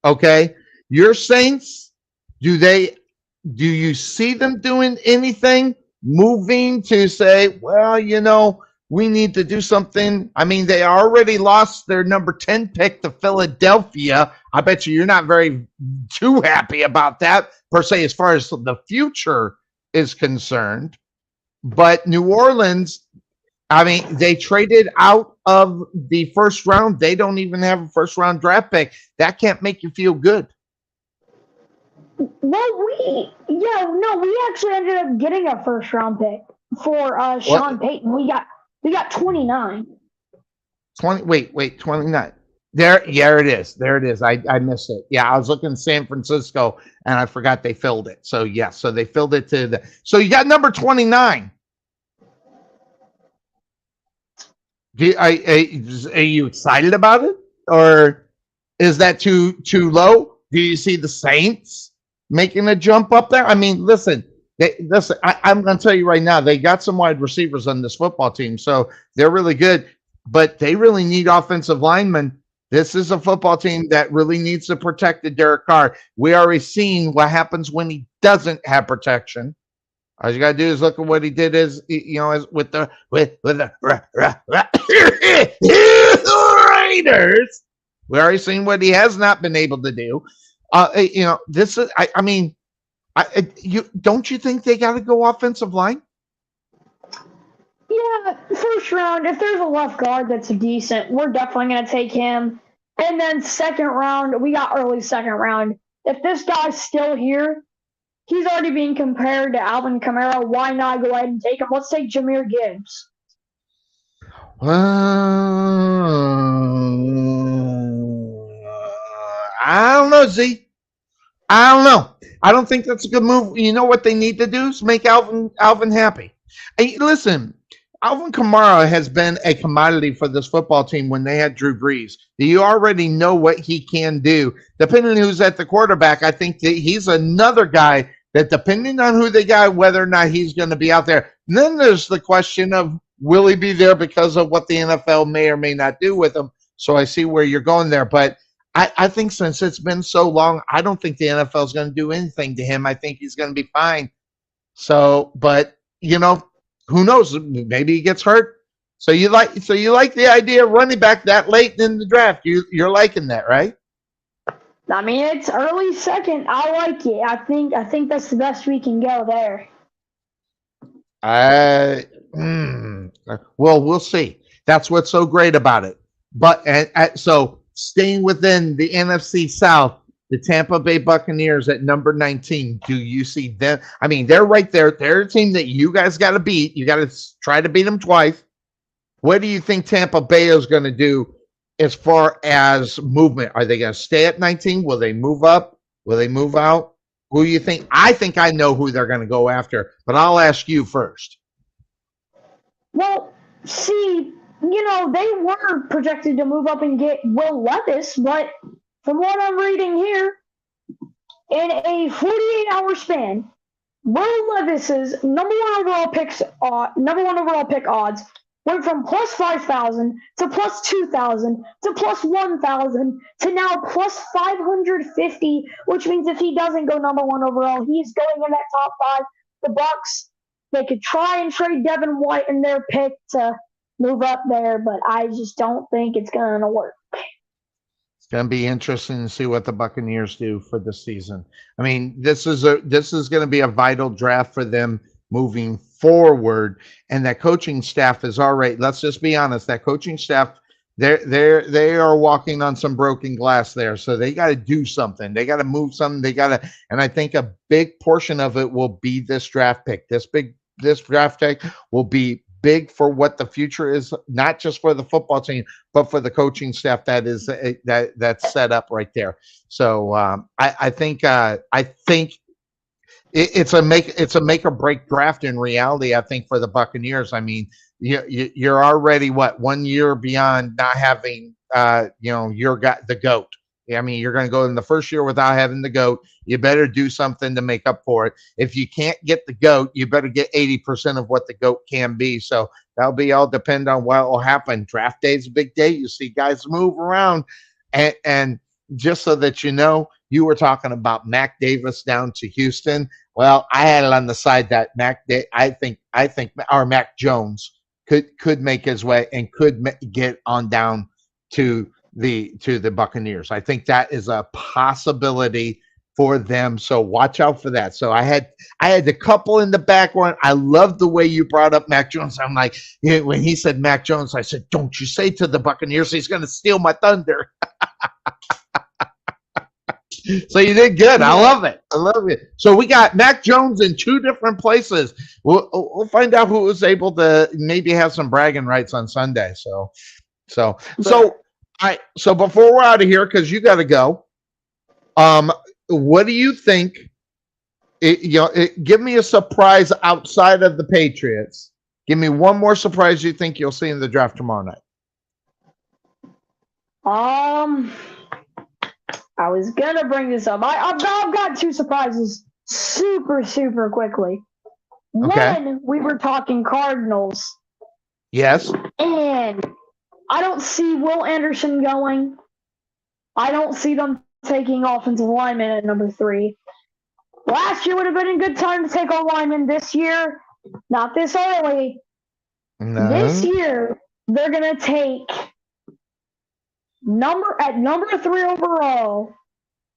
okay? Your Saints, do you see them doing anything, moving to say, well, we need to do something? I mean, they already lost their number 10 pick to Philadelphia. I bet you're not very too happy about that, per se, as far as the future is concerned. But New Orleans, I mean, they traded out of the first round. They don't even have a first round draft pick. That can't make you feel good. Well, we actually ended up getting a first round pick for Sean Payton. We got 29. 29. There it is. There it is. I missed it. Yeah, I was looking at San Francisco and I forgot they filled it. So so they filled it so you got number 29. Are you excited about it, or is that too low? Do you see the Saints making a jump up there? I mean, listen. I'm going to tell you right now, they got some wide receivers on this football team, so they're really good, but they really need offensive linemen. This is a football team that really needs to protect the Derek Carr. We already seen what happens when he doesn't have protection. All you gotta do is look at what he did with the Raiders. We already seen what he has not been able to do. This is. I mean, don't you think they got to go offensive line? Yeah, first round. If there's a left guard that's decent, we're definitely gonna take him. And then second round, we got early second round. If this guy's still here, he's already being compared to Alvin Kamara. Why not go ahead and take him? Let's take Jahmyr Gibbs. I don't know, Z. I don't know. I don't think that's a good move. You know what they need to do is make Alvin happy. Hey, listen, Alvin Kamara has been a commodity for this football team when they had Drew Brees. You already know what he can do. Depending on who's at the quarterback, I think that he's another guy that, depending on who they got, whether or not he's going to be out there. And then there's the question of, will he be there because of what the NFL may or may not do with him? So I see where you're going there. But I think since it's been so long, I don't think the NFL is going to do anything to him. I think he's going to be fine. So, but, who knows? Maybe he gets hurt. So you like the idea of running back that late in the draft. You're liking that, right? I mean, it's early second. I like it. I think that's the best we can go there. Well, we'll see. That's what's so great about it. But so staying within the NFC South, the Tampa Bay Buccaneers at number 19. Do you see them? I mean, they're right there. They're a team that you guys got to beat. You got to try to beat them twice. What do you think Tampa Bay is going to do as far as movement? Are they going to stay at 19? Will they move up? Will they move out? Who do you think? I think I know who they're going to go after, but I'll ask you first. Well, see, they were projected to move up and get Will Levis, but from what I'm reading here, in a 48-hour span, Will Levis's number one overall pick odds went from plus 5,000 to plus 2,000 to plus 1,000 to now plus 550, which means if he doesn't go number one overall, he's going in that top five. The Bucs, they could try and trade Devin White in their pick to move up there, but I just don't think it's going to work. It's going to be interesting to see what the Buccaneers do for the season. I mean, this is going to be a vital draft for them moving forward, and that coaching staff is already. Let's just be honest. That coaching staff, they are walking on some broken glass there. So they got to do something. They got to move something. And I think a big portion of it will be this draft pick. This draft pick will be big for what the future is, not just for the football team, but for the coaching staff that's set up right there. So I think it's a make or break draft in reality. I think for the Buccaneers. I mean, you're already 1 year beyond not having your guy, the GOAT. I mean, you're going to go in the first year without having the GOAT. You better do something to make up for it. If you can't get the GOAT, you better get 80% of what the GOAT can be. So that'll be all depend on what will happen. Draft day is a big day. You see guys move around. And just so that you know, you were talking about Mac Davis down to Houston. Well, I had it on the side that I think our Mac Jones could make his way and could get on down to the Buccaneers. I think that is a possibility for them. So watch out for that. So I had the couple in the background. I love the way you brought up Mac Jones. I'm like, when he said Mac Jones, I said, don't you say to the Buccaneers he's going to steal my thunder. So you did good. I love it. I love it. So we got Mac Jones in 2 different places. We'll find out who was able to maybe have some bragging rights on Sunday. So before we're out of here, because you got to go. What do you think? Give me a surprise outside of the Patriots. Give me one more surprise you think you'll see in the draft tomorrow night. I was gonna bring this up. I've got 2 surprises super quickly. Okay. One, we were talking Cardinals. Yes. And I don't see Will Anderson going. I don't see them taking offensive lineman at number 3. Last year would have been a good time to take a lineman. This year, not this early. No. This year, they're gonna take number 3 overall,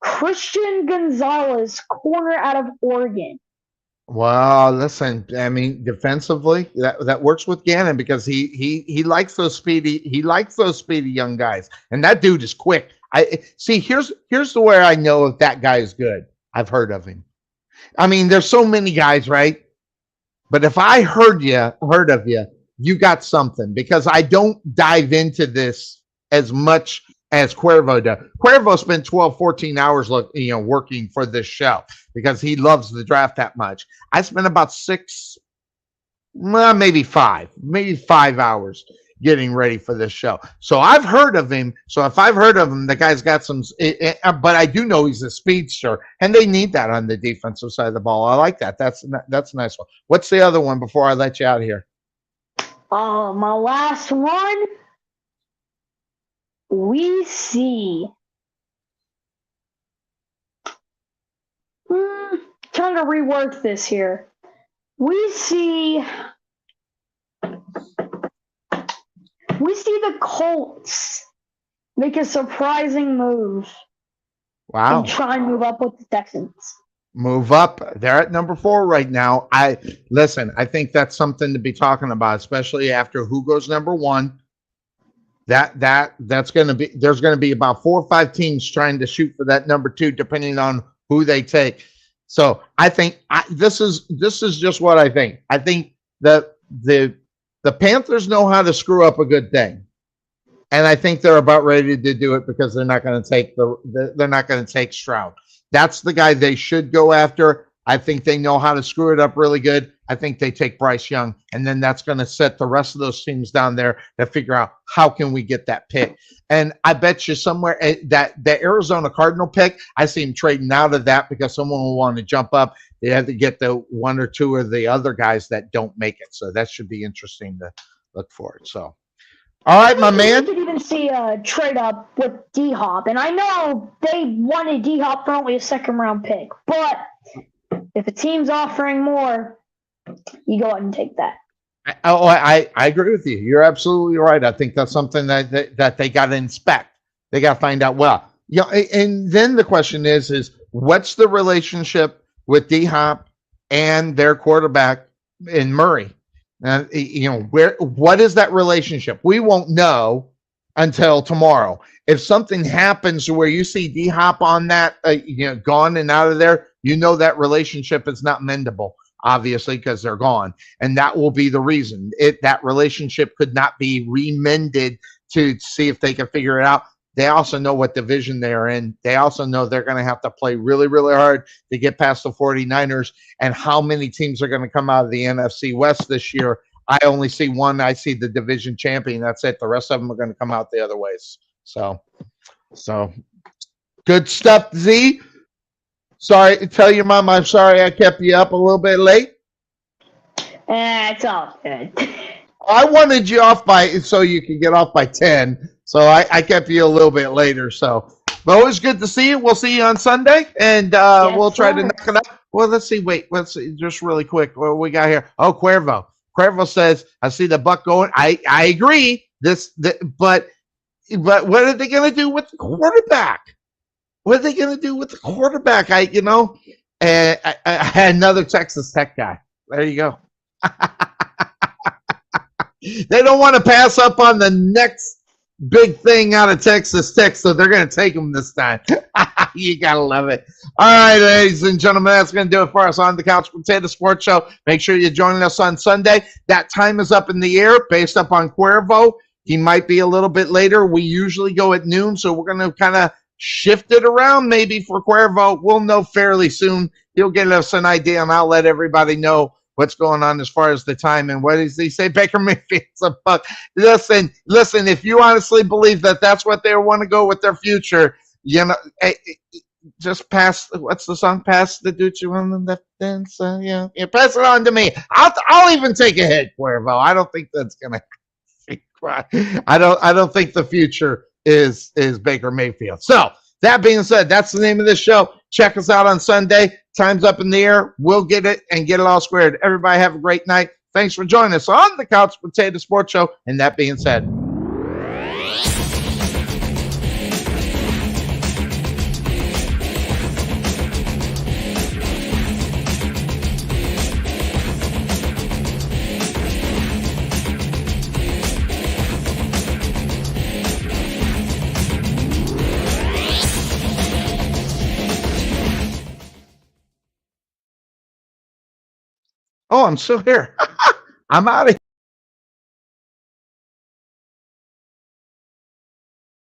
Christian Gonzalez, corner out of Oregon. Well, listen, I mean, defensively, that works with Gannon because he likes those speedy young guys, and that dude is quick. I see. Here's the way I know if that guy is good. I've heard of him. I mean, there's so many guys, right? But if I heard of you, you got something, because I don't dive into this as much as Cuervo does. Cuervo spent 12, 14 hours working for this show because he loves the draft that much. I spent about 6, maybe 5 hours getting ready for this show. So I've heard of him. So if I've heard of him, the guy's got some, but I do know he's a speedster, and they need that on the defensive side of the ball. I like that. That's a nice one. What's the other one before I let you out of here? My last one. We see. Trying to rework this here. We see the Colts make a surprising move. Wow. And try and move up with the Texans. Move up. They're at number 4 right now. I think that's something to be talking about, especially after who goes number 1. That's going to be, there's going to be about 4 or 5 teams trying to shoot for that number 2, depending on who they take. So I think this is just what I think. I think that the Panthers know how to screw up a good thing, and I think they're about ready to do it because they're not going to take Stroud. That's the guy they should go after. I think they know how to screw it up really good. I think they take Bryce Young, and then that's going to set the rest of those teams down there to figure out how can we get that pick. And I bet you somewhere that the Arizona Cardinal pick, I see him trading out of that because someone will want to jump up. They have to get the 1 or 2 of the other guys that don't make it. So that should be interesting to look for. So, all right, my man. You could even see a trade up with D-Hop, and I know they wanted D-Hop for only a 2nd-round pick, but if a team's offering more, you go ahead and take that. I agree with you. You're absolutely right. I think that's something that they got to inspect. They got to find out well. And then the question is what's the relationship with D-Hop and their quarterback in Murray? What is that relationship? We won't know until tomorrow. If something happens where you see D-Hop on that, gone and out of there, that relationship is not mendable, obviously, because they're gone. And that will be the reason. That relationship could not be remended to see if they can figure it out. They also know what division they're in. They also know they're going to have to play really, really hard to get past the 49ers. And how many teams are going to come out of the NFC West this year? I only see one. I see the division champion. That's it. The rest of them are going to come out the other ways. So Good stuff, Z. Sorry, tell your mom I'm sorry I kept you up a little bit late. It's all good. I wanted you off so you could get off by 10. So I kept you a little bit later. So, but it was good to see you. We'll see you on Sunday, and Yes, we'll try to sir. knock it up. Well, let's see. Wait, let's see. Just really quick. What we got here? Oh, Cuervo. Cuervo says, "I see the buck going." I agree. But what are they going to do with the quarterback? What are they going to do with the quarterback? I had another Texas Tech guy. There you go. They don't want to pass up on the next big thing out of Texas Tech, so they're going to take them this time. You got to love it. All right, ladies and gentlemen, that's going to do it for us on the Couch Potato Sports Show. Make sure you're joining us on Sunday. That time is up in the air based upon Cuervo. He might be a little bit later. We usually go at noon, so we're going to kind of shift it around maybe for Cuervo. We'll know fairly soon. He'll get us an idea, and I'll let everybody know what's going on as far as the time. And what does he say? Baker Mayfield's a buck. Listen, if you honestly believe that that's what they want to go with their future, you know, just pass, what's the song? Pass the Ducci on the left dance. Yeah, pass it on to me. I'll even take a hit, Cuervo. I don't think that's going to, I don't think the future is Baker Mayfield. So that being said, that's the name of this show. Check us out on Sunday. Time's up in the air. We'll get it and get it all squared. Everybody have a great night. Thanks for joining us on the Couch Potato Sports Show. And that being said, oh, I'm still here. I'm out of here.